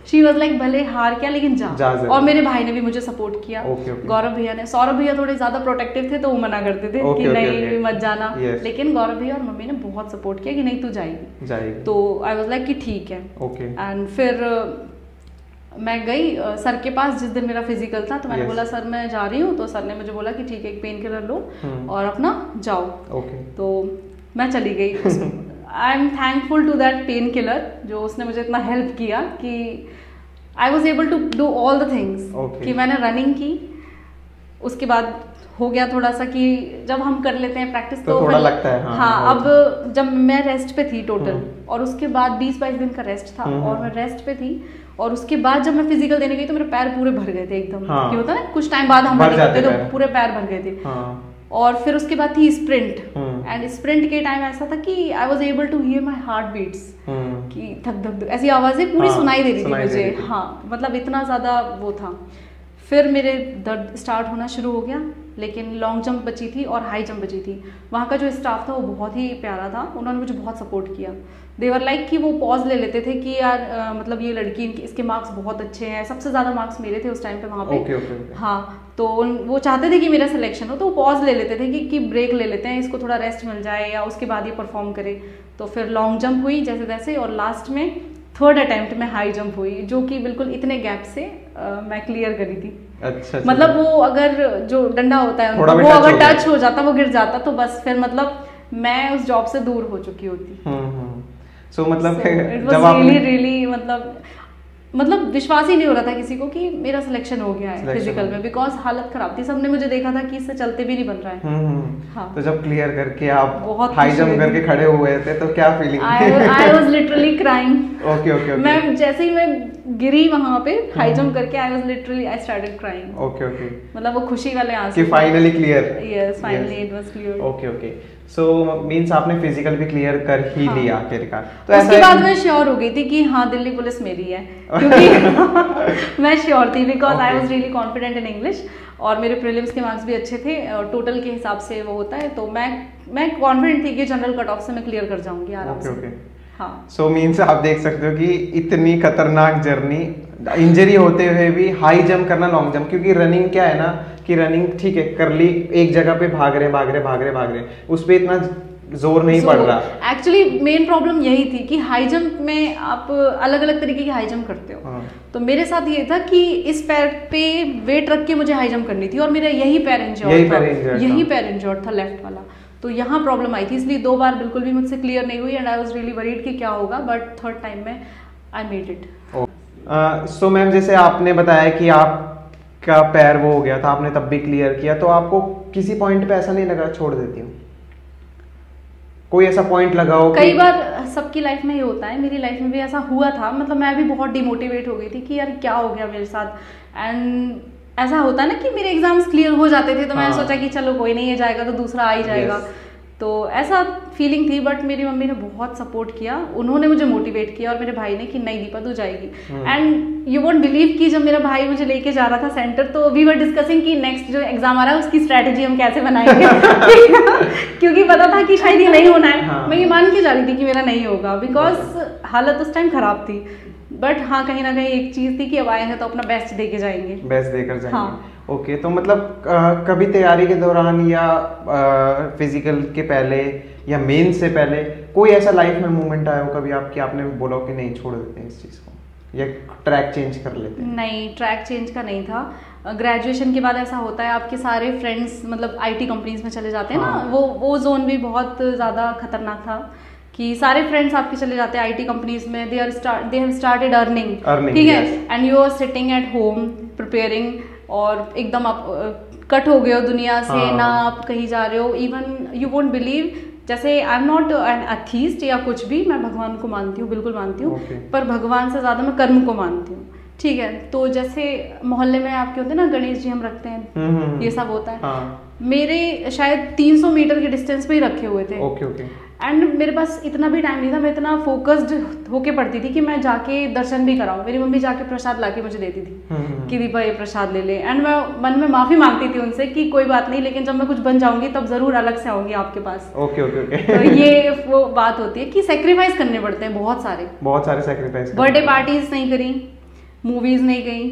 शी वाज लाइक भले हार के आ लेकिन जा। और मेरे भाई ने भी मुझे सपोर्ट किया। गौरव भैया ने, सौरभ भैया थोड़े ज्यादा प्रोटेक्टिव थे तो वो मना करते थे कि नहीं मत जाना। लेकिन गौरव भैया और मम्मी ने बहुत सपोर्ट किया कि नहीं तू जाएगी। तो आई वाज लाइक कि ठीक है। एंड फिर मैं गई सर के पास जिस दिन मेरा फिजिकल था। तो मैंने बोला सर मैं जा रही हूँ। तो सर ने मुझे बोला कि ठीक है, एक पेन किलर लो और अपना जाओ। तो मैं चली गई। I am thankful to that painkiller, जो उसने मुझे इतना हेल्प किया कि I was able to do all the things. कि मैंने रनिंग की, उसके बाद हो गया थोड़ा सा कि जब हम कर लेते हैं प्रैक्टिस तो थोड़ा लगता है। हाँ, अब जब मैं रेस्ट पे थी टोटल, और उसके बाद 20-22 दिन का रेस्ट था, और मैं रेस्ट पे थी। और उसके बाद जब मैं फिजिकल देने गई तो मेरे पैर पूरे भर गए थे एकदम। ये होता है ना, कुछ टाइम बाद हम रनिंग करते तो पूरे पैर भर गए थे। और फिर उसके बाद थी स्प्रिंट। एंड स्प्रिंट के टाइम ऐसा था कि I was able to hear my heart beats, कि धक धक ऐसी आवाजें पूरी सुनाई दे रही थी मुझे। हाँ, मतलब इतना ज्यादा वो था। फिर मेरे दर्द स्टार्ट होना शुरू हो गया, लेकिन लॉन्ग जंप बची थी और हाई जंप बची थी। वहाँ का जो स्टाफ था वो बहुत ही प्यारा था, उन्होंने मुझे बहुत सपोर्ट किया। देवर लाइक कि वो पॉज ले लेते थे कि यार मतलब ये लड़की इसके मार्क्स बहुत अच्छे हैं, सबसे ज़्यादा मार्क्स मेरे थे उस टाइम पे वहाँ पे। okay. हाँ, तो वो चाहते थे कि मेरा सिलेक्शन हो, तो वो पॉज ले लेते थे कि ब्रेक ले लेते हैं, इसको थोड़ा रेस्ट मिल जाए या उसके बाद ये परफॉर्म करे। तो फिर लॉन्ग जंप हुई जैसे तैसे, और लास्ट में थर्ड अटेम्प्ट में हाई जंप हुई, जो कि बिल्कुल इतने गैप से मैं क्लियर करी थी। अच्छा, मतलब वो अगर जो डंडा होता है वो अगर टच हो जाता, वो गिर जाता, तो बस फिर मतलब मैं उस जॉब से दूर हो चुकी होती। सो मतलब जब आपने रियली मतलब विश्वास ही नहीं हो रहा था किसी को कि मेरा सिलेक्शन हो गया है फिजिकल में, बिकॉज हालत खराब थी, सबने मुझे देखा था कि इससे चलते भी नहीं बन रहा है। हाँ। तो जब क्लियर करके आप बहुत हाई जंप करके खड़े हुए थे तो क्या feeling? I was literally crying. Okay. मैं जैसे ही मैं गिरी वहां पे हाई जंप करके, I was literally I started crying. Okay. मतलब वो खुशी वाले आंसू कि finally clear. Yes, finally it was clear. Okay. So means आपने फिजिकल भी क्लियर कर ही लिया आखिरकार। तो उसके बाद मैं श्योर हो गई थी कि हाँ, दिल्ली पुलिस मेरी है, क्योंकि मैं श्योर थी, because I was really confident in English, और मेरे प्रीलिम्स के मार्क्स भी अच्छे थे और टोटल के हिसाब से वो होता है, तो मैं कॉन्फिडेंट थी कि जनरल कट ऑफ से मैं क्लियर कर जाऊंगी आराम से। ओके। हाँ। सो मीन्स आप देख सकते हो कि इतनी खतरनाक जर्नी, इंजरी होते हुए भी हाई जंप करना, लॉन्ग जंप, क्योंकि रनिंग क्या है ना कि रनिंग ठीक है कर ली, एक जगह पे भाग रहे, उस पे इतना जोर नहीं पड़ रहा। एक्चुअली मेन प्रॉब्लम यही थी कि हाई जंप में आप अलग अलग तरीके की हाई जंप करते हो। हाँ। तो मेरे साथ ये था कि इस पैर पे वेट रख के मुझे हाई जंप करनी थी, और मेरा यही पैर इंजर्ड था, लेफ्ट वाला। तो यहाँ प्रॉब्लम आई थी, इसलिए 2 बार बिल्कुल भी मुझसे क्लियर नहीं हुई, and I was really worried कि क्या होगा, बट थर्ड टाइम में I made it. So ma'am, जैसे आपने बताया कि आपका पैर वो हो गया था, आपने तब भी क्लियर किया, तो आपको किसी पॉइंट पे ऐसा नहीं लगा छोड़ देती हूँ? कोई ऐसा पॉइंट लगा हो? कई बार सबकी लाइफ में ये होता है, मेरी लाइफ में भी ऐसा हुआ था, मतलब मैं भी बहुत डिमोटिवेट हो गई थी कि यार क्या हो गया मेरे साथ। एंड ऐसा होता है ना कि मेरे एग्जाम्स क्लियर हो जाते थे, तो मैंने सोचा कि चलो कोई नहीं, है जाएगा तो दूसरा आ ही जाएगा। तो ऐसा फीलिंग थी, बट मेरी मम्मी ने बहुत सपोर्ट किया, उन्होंने मुझे मोटिवेट किया, और मेरे भाई ने कि नहीं दीपा तू जाएगी। एंड यू वोंट बिलीव कि जब मेरा भाई मुझे लेके जा रहा था सेंटर, तो वी वर डिस्कसिंग कि नेक्स्ट जो एग्जाम आ रहा है उसकी स्ट्रेटेजी हम कैसे बनाएंगे क्योंकि पता था कि शायद ये नहीं होना है। हाँ। मैं ये मान के जा रही थी कि मेरा नहीं होगा, बिकॉज हालत उस टाइम खराब थी, बट हाँ कहीं ना कहीं एक चीज थी कि अब आए हैं तो अपना बेस्ट दे के जाएंगे, बेस्ट देकर जाएंगे। हाँ। ओके, तो मतलब कभी तैयारी के दौरान या फिजिकल के पहले या मेन से पहले कोई ऐसा लाइफ में मोमेंट आया हो कभी आपकी, आपने बोला कि नहीं छोड़ देते हैं इस चीज़ को, या ट्रैक चेंज कर लेते हैं? नहीं, ट्रैक चेंज का नहीं था। ग्रेजुएशन के बाद ऐसा होता है, आपके सारे फ्रेंड्स मतलब आईटी कंपनीज में चले जाते हैं। हाँ। ना, वो जोन भी बहुत ज़्यादा खतरनाक था कि सारे फ्रेंड्स आपके चले जाते हैं आईटी कंपनीज में, दे हैव स्टार्टेड अर्निंग, ठीक है, and you are sitting at home preparing, और एकदम आप कट हो गए हो दुनिया से। हाँ। ना आप कहीं जा रहे हो, इवन यू वोंट बिलीव, जैसे I am not an atheist या कुछ भी, मैं भगवान को मानती हूँ, बिल्कुल मानती हूँ। पर भगवान से ज़्यादा मैं कर्म को मानती हूँ, ठीक है। तो जैसे मोहल्ले में आपके होते हैं ना गणेश जी हम रखते हैं, ये सब होता है। हाँ। मेरे शायद 300 मीटर के डिस्टेंस पे ही रखे हुए थे। एंड मेरे पास इतना भी टाइम नहीं था, मैं इतना फोकस्ड होके पढ़ती थी कि मैं जाके दर्शन भी कराऊं। मेरी मम्मी जाके प्रसाद लाके मुझे देती थी कि दीपा ये प्रसाद ले ले, एंड मैं मन में माफी मांगती थी उनसे कि कोई बात नहीं, लेकिन जब मैं कुछ बन जाऊंगी तब जरूर अलग से आऊंगी आपके पास। ओके। तो ये वो बात होती है कि सेक्रीफाइस करने पड़ते हैं, बहुत सारे सेक्रीफाइस। बर्थडे पार्टीज नहीं करी, मूवीज नहीं गई,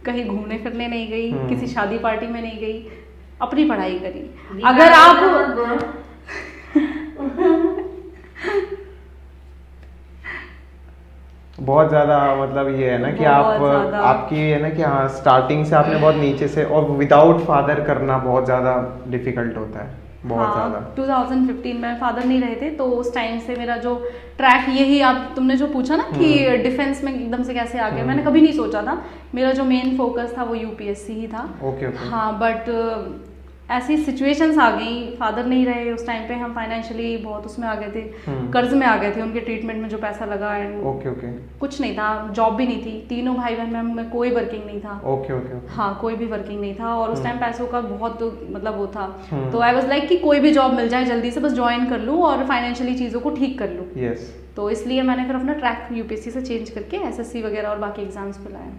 कहीं घूमने फिरने नहीं गई, किसी शादी पार्टी में नहीं गई, अपनी पढ़ाई करी। अगर आप बहुत ज्यादा मतलब ये है ना कि आपकी है ना कि हाँ स्टार्टिंग से आपने बहुत नीचे से, और विदाउट फादर करना बहुत ज्यादा डिफिकल्ट होता है, बहुत ज्यादा। 2015 में फादर नहीं रहे थे, तो उस टाइम से मेरा जो ट्रैक, यही आप तुमने जो पूछा ना कि डिफेंस में एकदम से कैसे आ गया, मैंने कभी नहीं सोचा था। मेरा जो मेन फोकस था वो यूपीएससी ही था। ओके। हाँ, बट ऐसी सिचुएशंस आ गई, फादर नहीं रहे उस टाइम पे, हम फाइनेंशियली बहुत उसमें आ गए थे, कर्ज में आ गए थे, उनके ट्रीटमेंट में जो पैसा लगा, एंड कुछ नहीं था, जॉब भी नहीं थी, तीनों भाई बहन में कोई वर्किंग नहीं था। हाँ, कोई भी वर्किंग नहीं था, और उस टाइम पैसों का बहुत मतलब वो था। तो आई वाज लाइक कि कोई भी जॉब मिल जाए जल्दी से, बस ज्वाइन कर लूँ और फाइनेंशियली चीज़ों को ठीक कर लूँ। yes. तो इसलिए मैंने फिर अपना ट्रैक यूपीएससी से चेंज करके एसएससी वगैरह और बाकी एग्जाम्स पे लाया।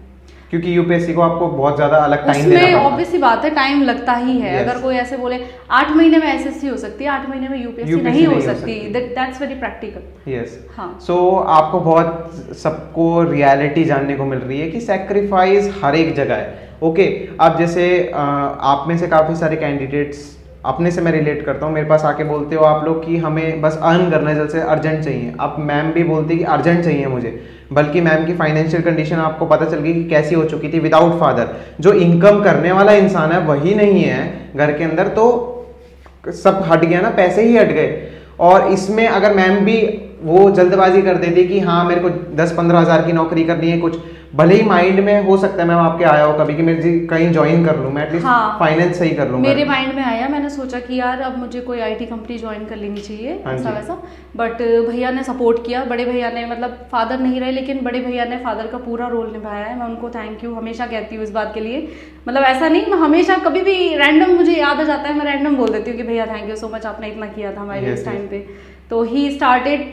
क्योंकि यूपीएससी को आपको बहुत ज्यादा अलग टाइम देना पड़ता है। उसमें ऑब्वियस सी बात है, टाइम लगता ही है। अगर कोई ऐसे बोले 8 महीने में एसएससी हो सकती है, 8 महीने में यूपीएससी नहीं हो सकती, दैट्स वेरी प्रैक्टिकल। यस, हाँ। सो आपको बहुत सबको रियलिटी जानने को मिल रही है कि सैक्रिफाइस हर एक जगह है। ओके, अब जैसे आप में से काफ़ी सारे कैंडिडेट्स, अपने से मैं रिलेट करता हूँ, मेरे पास आके बोलते हो आप लोग कि हमें बस अर्न करना है, जल्द से अर्जेंट चाहिए। अब मैम भी बोलती कि अर्जेंट चाहिए मुझे, बल्कि मैम की फाइनेंशियल कंडीशन आपको पता चल गई कि कैसी हो चुकी थी। विदाउट फादर, जो इनकम करने वाला इंसान है वही नहीं है घर के अंदर, तो सब हट गया ना, पैसे ही हट गए। और इसमें अगर मैम भी वो जल्दबाजी कर देती कि हाँ मेरे को 10-15 हज़ार की नौकरी करनी है, कुछ भले ही माइंड में हो सकता है मैम आपके आया हो कभी कि मैं जी कहीं ज्वाइन कर लूँ, मैं एटलीस्ट फाइनेंस सही कर लूँ। मेरे माइंड में आया, मैंने सोचा कि यार अब मुझे कोई आईटी कंपनी ज्वाइन कर लेनी चाहिए, ऐसा वैसा। बट भैया ने सपोर्ट किया, बड़े भैया ने, मतलब फादर नहीं रहे लेकिन बड़े भैया ने फादर का पूरा रोल निभाया है। मैं उनको थैंक यू हमेशा कहती हूँ इस बात के लिए। मतलब ऐसा नहीं, मैं हमेशा कभी भी रैंडम मुझे याद आ जाता है, मैं रैंडम बोल देती हूँ कि भैया थैंक यू सो मच, आपने इतना किया था हमारे इस टाइम पे। तो ही स्टार्टेड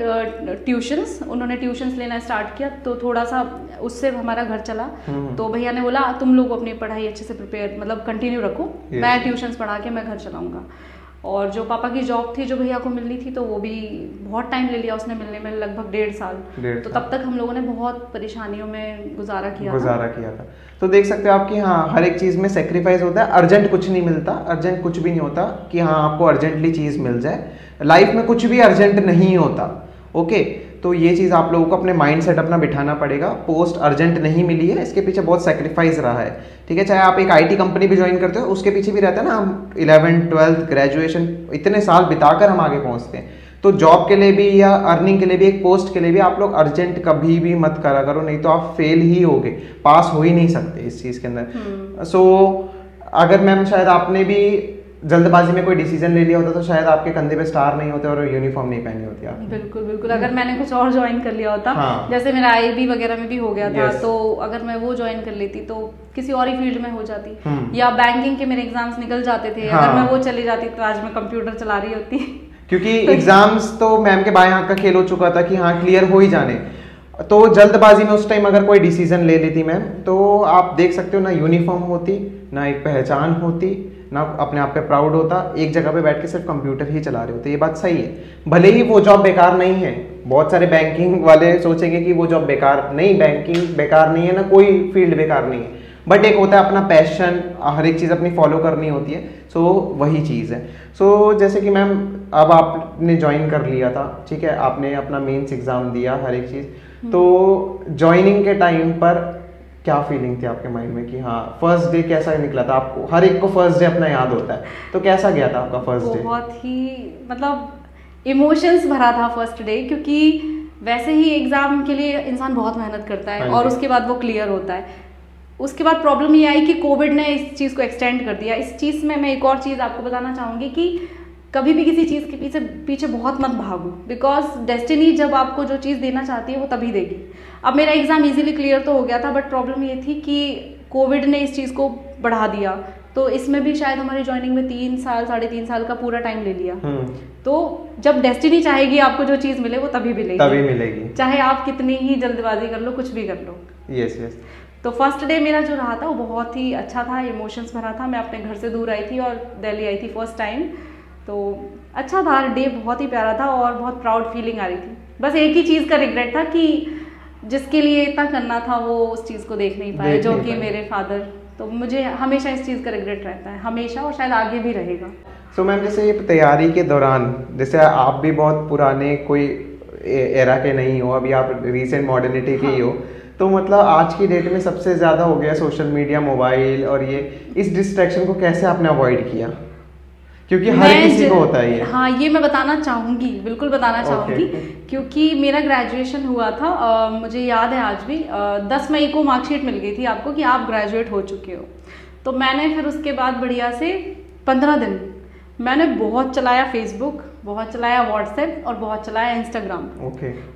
ट्यूशंस, उन्होंने ट्यूशंस लेना स्टार्ट किया, तो थोड़ा सा उससे हमारा घर चला। तो भैया ने बोला तुम लोग अपनी पढ़ाई अच्छे से प्रिपेयर, मतलब कंटिन्यू रखो, मैं ट्यूशंस पढ़ा के मैं घर चलाऊंगा। और जो पापा की जॉब थी जो भैया को मिलनी थी, तो वो भी बहुत टाइम ले लिया उसने मिलने में, लगभग 1.5 साल। तो तब तक हम लोगों ने बहुत परेशानियों में गुजारा किया था। तो देख सकते हो आप कि हाँ हर एक चीज़ में सेक्रीफाइस होता है। अर्जेंट कुछ नहीं मिलता, अर्जेंट कुछ भी नहीं होता कि हाँ आपको अर्जेंटली चीज़ मिल जाए। लाइफ में कुछ भी अर्जेंट नहीं होता। ओके, तो ये चीज़ आप लोगों को अपने माइंड सेट अपना बिठाना पड़ेगा। पोस्ट अर्जेंट नहीं मिली है, इसके पीछे बहुत सेक्रीफाइस रहा है। ठीक है, चाहे आप एक आईटी कंपनी भी ज्वाइन करते हो, उसके पीछे भी रहता है ना, हम 11th 12th ग्रेजुएशन इतने साल बिताकर हम आगे पहुंचते हैं। तो जॉब के लिए भी या अर्निंग के लिए भी, एक पोस्ट के लिए भी आप लोग अर्जेंट कभी भी मत करा करो, नहीं तो आप फेल ही होगे, पास हो ही नहीं सकते इस चीज़ के अंदर। सो अगर मैम शायद आपने भी जल्दबाजी में कोई डिसीजन ले लिया होता तो शायद आपके कंधे पे स्टार नहीं होते और यूनिफॉर्म नहीं पहनी होती आप। बिल्कुल बिल्कुल, अगर मैंने कुछ और ज्वाइन कर लिया होता, जैसे मेरा आईबी वगैरह में भी हो गया था, तो अगर मैं वो ज्वाइन कर लेती तो किसी और ही फील्ड में हो जाती, या बैंकिंग के मेरे एग्जाम्स निकल जाते थे, अगर मैं वो चली जाती तो आज मैं कंप्यूटर चला रही होती। क्योंकि एग्जाम्स तो मैम के बाएं हाथ का खेल हो चुका था कि हाँ क्लियर हो ही जाने। तो जल्दबाजी में उस टाइम अगर कोई डिसीजन ले लेती मैम, तो आप देख सकते हो ना यूनिफॉर्म होती, ना एक पहचान होती, ना अपने आप पे प्राउड होता, एक जगह पे बैठ के सिर्फ कंप्यूटर ही चला रहे होते। ये बात सही है, भले ही वो जॉब बेकार नहीं है। बहुत सारे बैंकिंग वाले सोचेंगे कि वो जॉब बेकार नहीं, बैंकिंग बेकार नहीं है ना, कोई फील्ड बेकार नहीं है, बट एक होता है अपना पैशन, हर एक चीज़ अपनी फॉलो करनी होती है। सो वही चीज़ है। सो जैसे कि मैम अब आपने ज्वाइन कर लिया था, ठीक है, आपने अपना मेंस एग्जाम दिया, हर एक चीज़, तो ज्वाइनिंग के टाइम पर क्या फीलिंग थी आपके माइंड में कि हाँ फर्स्ट डे कैसा निकला था? आपको हर एक को फर्स्ट डे अपना याद होता है, तो कैसा गया था आपका फर्स्ट डे? बहुत ही मतलब इमोशंस भरा था फर्स्ट डे, क्योंकि वैसे ही एग्जाम के लिए इंसान बहुत मेहनत करता है और उसके बाद वो क्लियर होता है। उसके बाद प्रॉब्लम ये आई कि कोविड ने इस चीज़ को एक्सटेंड कर दिया। इस चीज़ में मैं एक और चीज़ आपको बताना चाहूँगी कि कभी भी किसी चीज़ के पीछे बहुत मत भागो, बिकॉज डेस्टिनी जब आपको जो चीज़ देना चाहती है वो तभी देगी। अब मेरा एग्जाम इजीली क्लियर तो हो गया था, बट प्रॉब्लम ये थी कि कोविड ने इस चीज़ को बढ़ा दिया, तो इसमें भी शायद हमारी ज्वाइनिंग में 3 साल 3.5 साल का पूरा टाइम ले लिया। तो जब डेस्टिनी चाहेगी आपको जो चीज़ मिले वो तभी मिलेगी, चाहे आप कितनी ही जल्दबाजी कर लो, कुछ भी कर लो। Yes yes. तो फर्स्ट डे मेरा जो रहा था वो बहुत ही अच्छा था, इमोशंस भरा था। मैं अपने घर से दूर आई थी और दिल्ली आई थी फर्स्ट टाइम, तो अच्छा था डे, बहुत ही प्यारा था और बहुत प्राउड फीलिंग आ रही थी। बस एक ही चीज़ का रिग्रेट था कि जिसके लिए इतना करना था वो उस चीज़ को देख नहीं पाए, जो कि मेरे फादर। तो मुझे हमेशा इस चीज़ का रिग्रेट रहता है, हमेशा, और शायद आगे भी रहेगा। सो मैम जैसे ये तैयारी के दौरान, जैसे आप भी बहुत पुराने कोई एरा के नहीं हो, अभी आप रिसेंट मॉडर्निटी के ही हो, तो मतलब आज की डेट में सबसे ज़्यादा हो गया सोशल मीडिया, मोबाइल, और ये इस डिस्ट्रैक्शन को कैसे आपने अवॉइड किया? क्योंकि हर किसी को होता है ये। हाँ, ये मैं बताना चाहूँगी, बिल्कुल बताना चाहूँगी, क्योंकि मेरा ग्रेजुएशन हुआ था, मुझे याद है आज भी, 10 मई को मार्कशीट मिल गई थी आपको कि आप ग्रेजुएट हो चुके हो। तो मैंने फिर उसके बाद बढ़िया से 15 दिन मैंने बहुत चलाया फेसबुक, बहुत चलाया व्हाट्सएप और बहुत चलाया इंस्टाग्राम।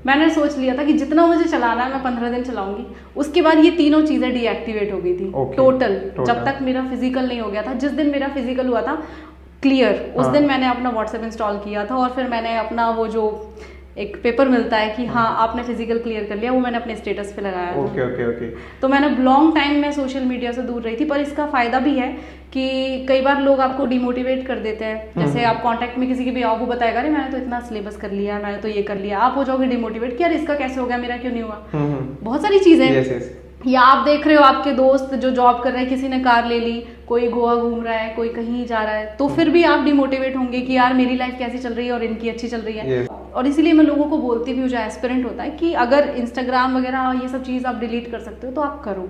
मैंने सोच लिया था कि जितना मुझे चलाना है मैं 15 दिन चलाऊंगी। उसके बाद ये तीनों चीज़ें डीएक्टिवेट हो गई थी टोटल, जब तक मेरा फिजिकल नहीं हो गया था। जिस दिन मेरा फिजिकल हुआ था क्लियर, उस दिन मैंने अपना व्हाट्सएप इंस्टॉल किया था, और फिर मैंने अपना वो जो एक पेपर मिलता है कि हाँ आपने फिजिकल क्लियर कर लिया, वो मैंने अपने स्टेटस पे लगाया था। Okay okay okay. तो मैंने लॉन्ग टाइम में सोशल मीडिया से दूर रही थी, पर इसका फायदा भी है कि कई बार लोग आपको डिमोटिवेट कर देते हैं। जैसे आप कांटेक्ट में किसी के भी आओ, वो बताएगा अरे मैंने तो इतना सिलेबस कर लिया, मैंने तो ये कर लिया, आप हो जाओगे डिमोटिवेट कि यार इसका कैसे हो गया, मेरा क्यों नहीं हुआ। बहुत सारी चीजें या आप देख रहे हो आपके दोस्त जो जॉब कर रहे हैं, किसी ने कार ले ली, कोई गोवा घूम रहा है, कोई कहीं जा रहा है, तो फिर भी आप डिमोटिवेट होंगे कि यार मेरी लाइफ कैसी चल रही है और इनकी अच्छी चल रही है। और इसीलिए मैं लोगों को बोलती भी हूँ, जो एस्पिरेंट होता है, कि अगर इंस्टाग्राम वगैरह ये सब चीज़ आप डिलीट कर सकते हो तो आप करो।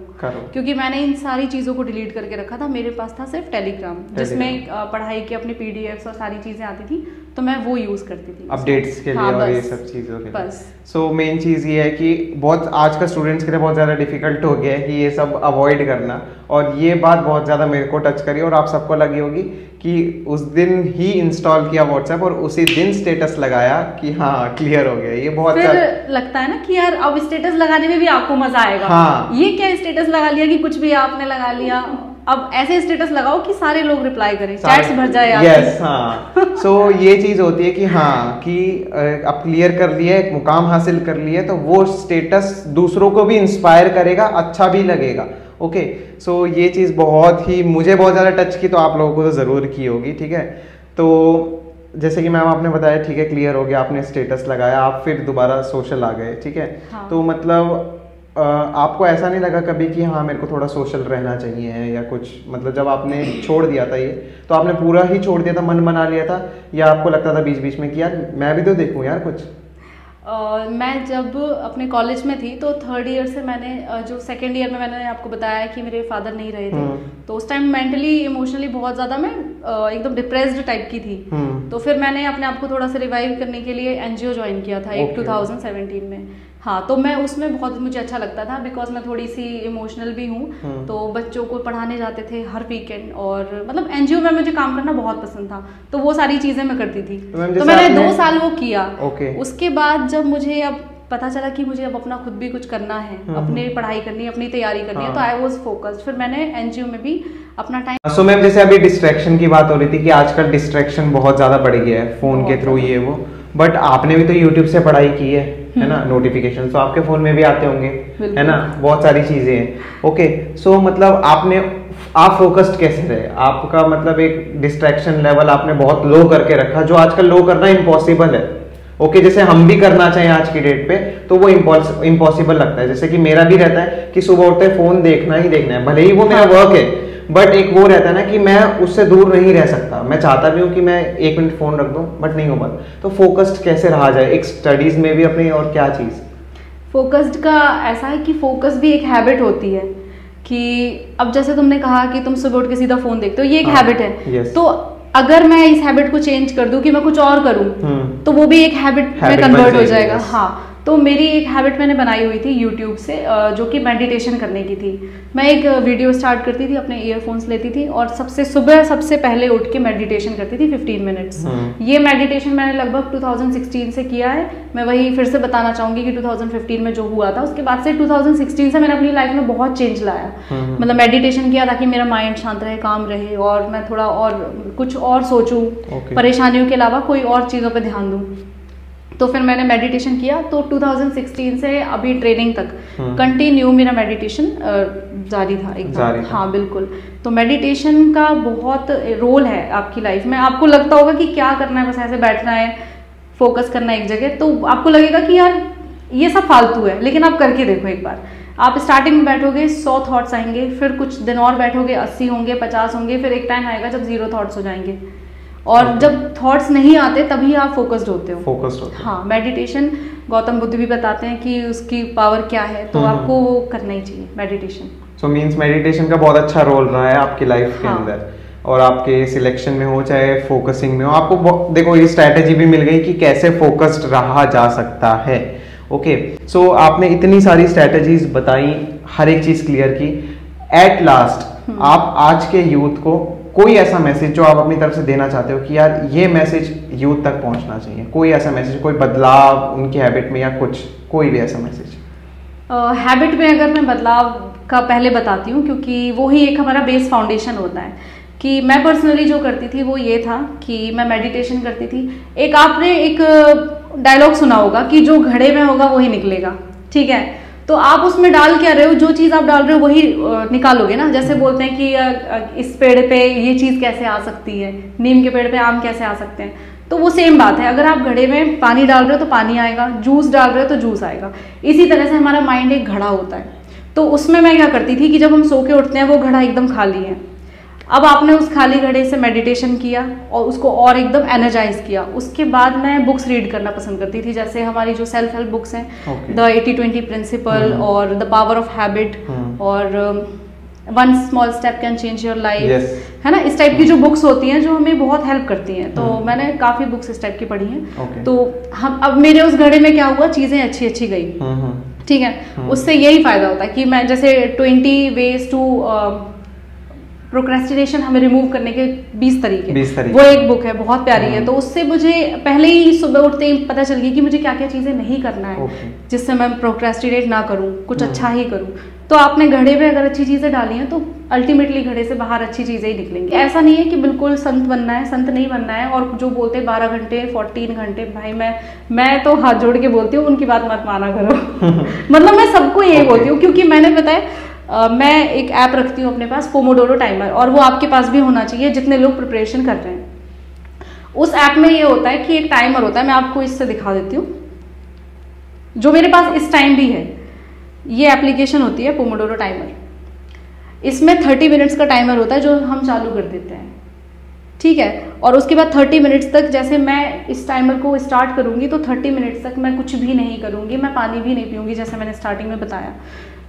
क्योंकि मैंने इन सारी चीज़ों को डिलीट करके रखा था। मेरे पास था सिर्फ टेलीग्राम, जिसमें पढ़ाई की अपनी पीडीएफ्स और सारी चीज़ें आती थी, तो मैं वो यूज़ करती थी अपडेट्स के लिए। हाँ, और ये सब चीज़ों के लिए बस। सो मेन चीज़ ये है कि बहुत आज का स्टूडेंट्स के लिए बहुत ज़्यादा डिफिकल्ट हो गया है कि ये सब अवॉइड करना, और ये बात बहुत ज़्यादा मेरे को टच करी और आप सबको लगी होगी कि उस दिन ही इंस्टॉल किया व्हाट्सएप और उसी दिन स्टेटस लगाया कि हाँ क्लियर हो गया। ये बहुत फिर लगता है ना कि यार अब स्टेटस लगाने में भी आपको मजा आएगा। हाँ। ये क्या स्टेटस लगा लिया कि कुछ भी आपने लगा लिया, अब ऐसे स्टेटस लगाओ कि सारे लोग रिप्लाई करें, चैट्स भर जाए आपकी। यस हाँ। सो ये चीज होती है कि हाँ कि अब क्लियर कर लिया, एक मुकाम हासिल कर लिया, तो वो स्टेटस दूसरों को भी इंस्पायर करेगा, अच्छा भी लगेगा। ओके सो ये चीज़ बहुत ही मुझे बहुत ज़्यादा टच की, तो आप लोगों को तो ज़रूर की होगी। ठीक है, तो जैसे कि मैम आपने बताया, ठीक है क्लियर हो गया, आपने स्टेटस लगाया, आप फिर दोबारा सोशल आ गए। ठीक है। हाँ। तो मतलब आपको ऐसा नहीं लगा कभी कि हाँ मेरे को थोड़ा सोशल रहना चाहिए या कुछ, मतलब जब आपने छोड़ दिया था ये, तो आपने पूरा ही छोड़ दिया था, मन बना लिया था, या आपको लगता था बीच बीच में कि यार मैं भी तो देखूं यार कुछ? मैं जब अपने कॉलेज में थी तो थर्ड ईयर से मैंने जो सेकेंड ईयर में मैंने आपको बताया कि मेरे फादर नहीं रहे थे, तो उस टाइम मेंटली इमोशनली बहुत ज़्यादा मैं एकदम डिप्रेस्ड टाइप की थी। तो फिर मैंने अपने आप को थोड़ा सा रिवाइव करने के लिए एनजीओ ज्वाइन किया था एक 2017 में। हाँ, तो मैं उसमें बहुत मुझे अच्छा लगता था, बिकॉज मैं थोड़ी सी इमोशनल भी हूँ। तो बच्चों को पढ़ाने जाते थे हर वीकेंड, और मतलब एनजीओ में मुझे काम करना बहुत पसंद था, तो वो सारी चीजें मैं करती थी। तो मैंने 2 साल वो किया। उसके बाद जब मुझे अब पता चला कि मुझे अब अपना खुद भी कुछ करना है, अपनी पढ़ाई करनी है, अपनी तैयारी करनी है, तो आई वाज फोकस्ड। फिर मैंने एनजीओ में भी अपना टाइम। सो मैम जैसे अभी डिस्ट्रैक्शन की बात हो रही थी कि आजकल डिस्ट्रैक्शन बहुत ज्यादा बढ़ गया है फोन के थ्रू, ये वो, बट आपने भी तो यूट्यूब से पढ़ाई की है ना, नोटिफिकेशन तो आपके फोन में भी आते होंगे, है ना, बहुत सारी चीजें हैं। ओके सो मतलब आप फोकस्ड कैसे रहे? आपका मतलब एक डिस्ट्रैक्शन लेवल आपने बहुत लो करके रखा, जो आजकल लो करना इम्पॉसिबल है। ओके जैसे हम भी करना चाहें आज की डेट पे तो वो इम्पॉसिबल लगता है। जैसे कि मेरा भी रहता है कि सुबह उठते फोन देखना ही देखना है, भले ही वो मेरा वर्क है, बट एक वो रहता है ना कि मैं उससे दूर नहीं रह सकता। मैं चाहता भी हूँ कि मैं 1 मिनट फोन रख दूँ, बट नहीं हो पाता। तो फोकस्ड कैसे रहा जाए एक स्टडीज में भी अपनी, और क्या चीज? फोकस्ड का ऐसा है कि फोकस भी एक हैबिट होती है कि अब जैसे तुमने कहा कि तुम सुबह उठ के सीधा फोन देखते हो, ये एक हैबिट है। तो अगर मैं इस हैबिट को चेंज कर दूं कि मैं कुछ और करूं, तो वो भी एक हैबिट में कन्वर्ट हो जाएगा। हाँ, तो मेरी एक हैबिट मैंने बनाई हुई थी यूट्यूब से, जो कि मेडिटेशन करने की थी। मैं एक वीडियो स्टार्ट करती थी, अपने ईयरफोन्स लेती थी और सबसे पहले उठ के मेडिटेशन करती थी 15 मिनट्स। ये मेडिटेशन मैंने लगभग 2016 से किया है। मैं वही फिर से बताना चाहूंगी कि 2015 में जो हुआ था, उसके बाद से 2016 से मैंने अपनी लाइफ में बहुत चेंज लाया। मतलब मेडिटेशन किया ताकि मेरा माइंड शांत रहे, काम रहे, और मैं थोड़ा और कुछ और सोचूं, परेशानियों के अलावा कोई और चीज़ों पर ध्यान दूं। तो फिर मैंने मेडिटेशन किया, तो 2016 से अभी ट्रेनिंग तक कंटिन्यू मेरा मेडिटेशन जारी था एकदम। हाँ बिल्कुल। तो मेडिटेशन का बहुत रोल है आपकी लाइफ में। आपको लगता होगा कि क्या करना है, बस ऐसे बैठना है, फोकस करना है एक जगह, तो आपको लगेगा कि यार ये सब फालतू है, लेकिन आप करके देखो एक बार। आप स्टार्टिंग में बैठोगे 100 थॉट्स आएंगे, फिर कुछ दिन और बैठोगे 80 होंगे, 50 होंगे, फिर एक टाइम आएगा जब 0 थॉट्स हो जाएंगे। और जब थॉट्स नहीं आते तभी आप फोकस्ड होते हो। हाँ, मेडिटेशन गौतम बुद्ध भी बताते हैं कि उसकी पावर क्या है, तो आपको वो करना ही चाहिए मेडिटेशन। सो मींस मेडिटेशन का बहुत अच्छा रोल रहा है आपकी लाइफ के अंदर, और आपके सिलेक्शन में हो चाहे फोकसिंग में हो। आपको देखो ये स्ट्रैटेजी भी मिल गई कि कैसे फोकस्ड रहा जा सकता है। ओके सो आपने इतनी सारी स्ट्रैटेजीज बताई, हर एक चीज क्लियर की। एट लास्ट आप आज के यूथ को कोई ऐसा मैसेज जो आप अपनी तरफ से देना चाहते हो कि यार ये मैसेज यूथ तक पहुंचना चाहिए, कोई ऐसा मैसेज, कोई बदलाव उनकी हैबिट में या कुछ, कोई भी ऐसा मैसेज? हैबिट में अगर मैं बदलाव का पहले बताती हूँ, क्योंकि वो ही एक हमारा बेस फाउंडेशन होता है। कि मैं पर्सनली जो करती थी वो ये था कि मैं मेडिटेशन करती थी। एक आपने एक डायलॉग सुना होगा कि जो घड़े में होगा वही निकलेगा, ठीक है। तो आप उसमें डाल क्या रहे हो, जो चीज़ आप डाल रहे हो वही निकालोगे ना। जैसे बोलते हैं कि इस पेड़ पे ये चीज़ कैसे आ सकती है, नीम के पेड़ पे आम कैसे आ सकते हैं, तो वो सेम बात है। अगर आप घड़े में पानी डाल रहे हो तो पानी आएगा, जूस डाल रहे हो तो जूस आएगा। इसी तरह से हमारा माइंड एक घड़ा होता है। तो उसमें मैं क्या करती थी कि जब हम सो के उठते हैं वो घड़ा एकदम खाली है, अब आपने उस खाली घड़े से मेडिटेशन किया और उसको और एकदम एनर्जाइज किया। उसके बाद मैं बुक्स रीड करना पसंद करती थी, जैसे हमारी जो सेल्फ हेल्प बुक्स हैं, द 80-20 प्रिंसिपल और द पावर ऑफ हैबिट और one small step can change your life, है ना। इस टाइप की जो बुक्स होती हैं जो हमें बहुत हेल्प करती हैं, तो मैंने काफ़ी बुक्स इस टाइप की पढ़ी हैं। तो हम अब मेरे उस घड़े में क्या हुआ, चीज़ें अच्छी अच्छी गई, ठीक है। उससे यही फ़ायदा होता है कि मैं जैसे 20 ways टू प्रोक्रेस्टिनेशन हमें रिमूव करने के 20 तरीके, वो एक बुक है, बहुत प्यारी है। तो उससे मुझे पहले ही सुबह उठते ही पता चल गई कि मुझे क्या क्या चीज़ें नहीं करना है, जिससे मैं प्रोक्रेस्टिनेट ना करूँ, कुछ अच्छा ही करूँ। तो आपने घड़े पे अगर अच्छी चीज़ें डाली हैं तो अल्टीमेटली घड़े से बाहर अच्छी चीज़ें ही निकलेंगी। ऐसा नहीं है कि बिल्कुल संत बनना है, संत नहीं बनना है। और जो बोलते हैं 12 घंटे 14 घंटे, भाई मैं तो हाथ जोड़ के बोलती हूँ उनकी बात मत माना करो। मतलब मैं सबको यही बोलती हूँ, क्योंकि मैंने बताया मैं एक ऐप रखती हूँ अपने पास, पोमोडोरो टाइमर, और वो आपके पास भी होना चाहिए जितने लोग प्रिपरेशन कर रहे हैं। उस ऐप में ये होता है कि एक टाइमर होता है, मैं आपको इससे दिखा देती हूँ, जो मेरे पास इस टाइम भी है। ये एप्लीकेशन होती है पोमोडोरो टाइमर। इसमें 30 मिनट्स का टाइमर होता है जो हम चालू कर देते हैं, ठीक है। और उसके बाद 30 मिनट्स तक, जैसे मैं इस टाइमर को स्टार्ट करूँगी तो 30 मिनट्स तक मैं कुछ भी नहीं करूँगी, मैं पानी भी नहीं पीऊँगी, जैसे मैंने स्टार्टिंग में बताया।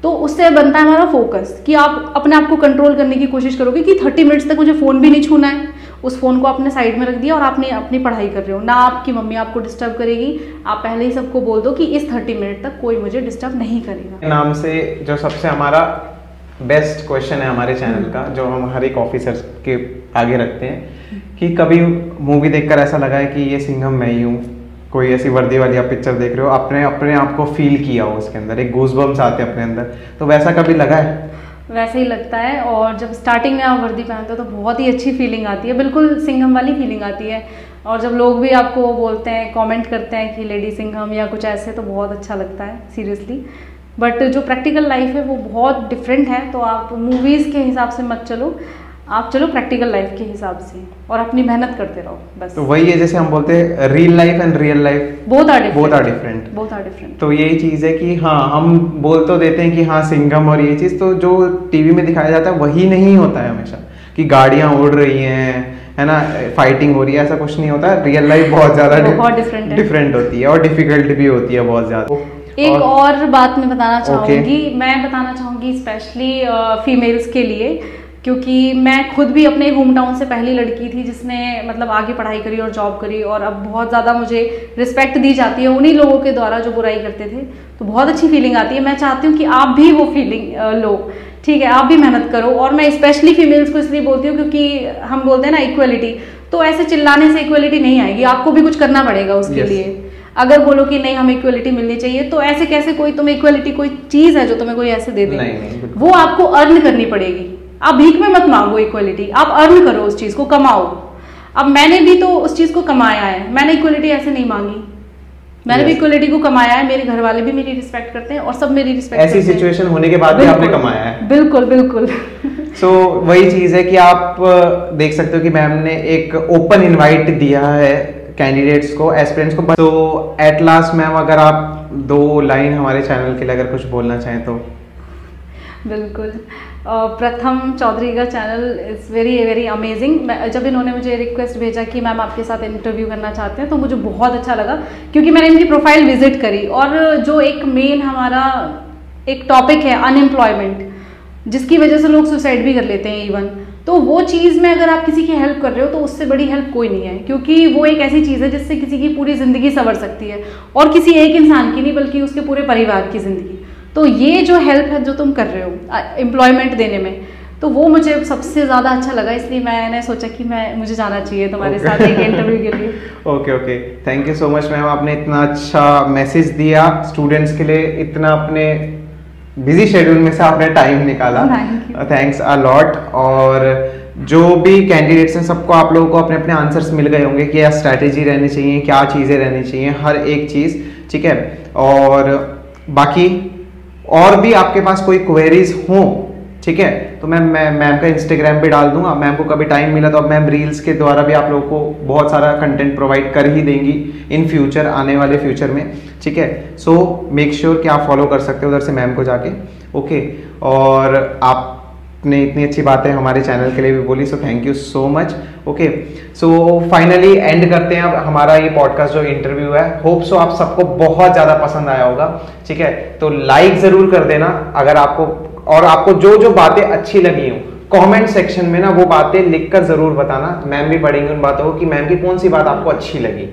तो उससे बनता है हमारा फोकस कि आप अपने आप को कंट्रोल करने की कोशिश करोगे कि 30 मिनट्स तक मुझे फ़ोन भी नहीं छूना है। उस फ़ोन को आपने साइड में रख दिया और आपने अपनी पढ़ाई कर रहे हो, ना आपकी मम्मी आपको डिस्टर्ब करेगी। आप पहले ही सबको बोल दो कि इस 30 मिनट तक कोई मुझे डिस्टर्ब नहीं करेगा। नाम से जो सबसे हमारा बेस्ट क्वेश्चन है हमारे चैनल का, जो हम हर एक ऑफिसर के आगे रखते हैं, कि कभी मूवी देखकर ऐसा लगा है कि ये सिंघम मैं ही हूँ, कोई ऐसी वर्दी वाली आप पिक्चर देख रहे हो, अपने आप को फील किया हो, उसके अंदर एक गूज़बम्स आते हैं अपने अंदर, तो वैसा कभी लगा है? वैसे ही लगता है। और जब स्टार्टिंग में आप वर्दी पहनते हो तो बहुत ही अच्छी फीलिंग आती है, बिल्कुल सिंघम वाली फीलिंग आती है। और जब लोग भी आपको बोलते हैं, कमेंट करते हैं कि लेडी सिंघम या कुछ ऐसे, तो बहुत अच्छा लगता है सीरियसली। बट जो प्रैक्टिकल लाइफ है वो बहुत डिफरेंट है। तो आप मूवीज़ के हिसाब से मत चलो, आप चलो प्रैक्टिकल लाइफ के हिसाब से और अपनी मेहनत करते रहो बस। तो वही है, जैसे हम बोलते हैं real life and real life both are different. तो यही चीज़ है कि हाँ, हम बोल तो देते हैं कि हाँ सिंघम और ये चीज़, तो जो टीवी में दिखाया जाता है वही नहीं होता है हमेशा, कि गाड़ियाँ उड़ रही हैं, है ना, फाइटिंग हो रही है, ऐसा कुछ नहीं होता है। रियल लाइफ बहुत ज़्यादा डिफरेंट होती है और डिफिकल्ट भी होती है बहुत ज़्यादा। एक और बात मैं बताना चाहूँगी, मैं बताना चाहूँगी स्पेशली फीमेल्स के लिए, क्योंकि मैं खुद भी अपने होम टाउन से पहली लड़की थी जिसने मतलब आगे पढ़ाई करी और जॉब करी, और अब बहुत ज़्यादा मुझे रिस्पेक्ट दी जाती है उन्हीं लोगों के द्वारा जो बुराई करते थे। तो बहुत अच्छी फीलिंग आती है। मैं चाहती हूँ कि आप भी वो फीलिंग लो, ठीक है, आप भी मेहनत करो। और मैं स्पेशली फीमेल्स को इसलिए बोलती हूँ क्योंकि हम बोलते हैं ना इक्वलिटी, तो ऐसे चिल्लाने से इक्वलिटी नहीं आएगी, आपको भी कुछ करना पड़ेगा उसके लिए। अगर बोलो कि नहीं हमें इक्वलिटी मिलनी चाहिए, तो ऐसे कैसे कोई तुम्हें इक्वलिटी, कोई चीज़ है जो तुम्हें कोई ऐसे दे दे, वो आपको अर्न करनी पड़ेगी। आप भीख में मत मांगो इक्वलिटी, आप अर्न करो उस चीज़ को, कमाओ। अब मैंने भी तो उस चीज़ को कमाया है, मैंने इक्वलिटी ऐसे नहीं मांगी, मैंने भी इक्वलिटी को कमाया है। मेरे घर वाले भी मेरी रिस्पेक्ट करते हैं और सब मेरी रिस्पेक्ट ऐसी सिचुएशन होने के बाद भी आपने कमाया है। बिल्कुल बिल्कुल। सो वही चीज़ है कि आप देख सकते हो कि मैम ने एक ओपन इनवाइट दिया है कैंडिडेट्स को, एस्पिरेंट्स को। तो एट लास्ट मैम, अगर आप 2 लाइन हमारे चैनल के लिए अगर कुछ बोलना चाहें तो। बिल्कुल। प्रथम चौधरी का channel is very very amazing. जब इन्होंने मुझे रिक्वेस्ट भेजा कि मैम आपके साथ इंटरव्यू करना चाहते हैं, तो मुझे बहुत अच्छा लगा, क्योंकि मैंने इनकी प्रोफाइल विजिट करी। और जो एक मेन हमारा एक टॉपिक है अनएम्प्लॉयमेंट, जिसकी वजह से लोग सुसाइड भी कर लेते हैं इवन, तो वो चीज़ में अगर आप किसी की हेल्प कर रहे हो तो उससे बड़ी हेल्प कोई नहीं है, क्योंकि वो एक ऐसी चीज़ है जिससे किसी की पूरी ज़िंदगी संवर सकती है, और किसी एक इंसान की नहीं बल्कि उसके पूरे परिवार की ज़िंदगी। तो ये जो हेल्प है जो तुम कर रहे हो एम्प्लॉयमेंट देने में, तो वो मुझे सबसे ज़्यादा अच्छा लगा, इसलिए मैंने सोचा कि मुझे जाना चाहिए तुम्हारे साथ एक इंटरव्यू के लिए। Okay, thank you so much ma'am, आपने इतना अच्छा मैसेज दिया स्टूडेंट्स के लिए, इतना अपने बिजी शेड्यूल में से आपने टाइम निकाला, थैंक्स अ लॉट। और जो भी कैंडिडेट्स हैं सबको, आप लोगों को अपने अपने आंसर्स मिल गए होंगे कि क्या स्ट्रैटेजी रहनी चाहिए, क्या चीज़ें रहनी चाहिए, हर एक चीज़, ठीक है। और बाकी और भी आपके पास कोई क्वेरीज हो, ठीक है, तो मैं मैम का इंस्टाग्राम पे डाल दूंगा। मैम को कभी टाइम मिला तो अब मैम रील्स के द्वारा भी आप लोगों को बहुत सारा कंटेंट प्रोवाइड कर ही देंगी इन फ्यूचर, आने वाले फ्यूचर में, ठीक है। सो मेक श्योर कि आप फॉलो कर सकते हो उधर से मैम को जाके, ओके। और आपने इतनी अच्छी बातें हमारे चैनल के लिए भी बोली, so thank you so much, okay. So finally and करते हैं अब हमारा ये पॉडकास्ट जो इंटरव्यू है। होप सो आप सबको बहुत ज़्यादा पसंद आया होगा, ठीक है। तो लाइक ज़रूर कर देना अगर आपको, और आपको जो जो बातें अच्छी लगी हो कमेंट सेक्शन में ना वो बातें लिखकर जरूर बताना। मैम भी पढ़ेंगे उन बातों को कि मैम की कौन सी बात आपको अच्छी लगी,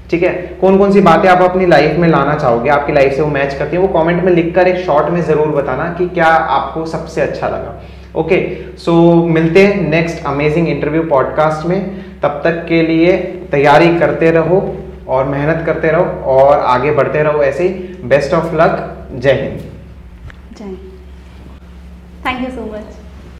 ठीक है। कौन कौन सी बातें आप अपनी लाइफ में लाना चाहोगे, आपकी लाइफ से वो मैच करती है, वो कमेंट में लिखकर एक शॉर्ट में जरूर बताना कि क्या आपको सबसे अच्छा लगा, ओके। सो मिलते हैं नेक्स्ट अमेजिंग इंटरव्यू पॉडकास्ट में। तब तक के लिए तैयारी करते रहो और मेहनत करते रहो और आगे बढ़ते रहो ऐसे ही। Best of luck. जय हिंद। जय Hind. Thank you so much.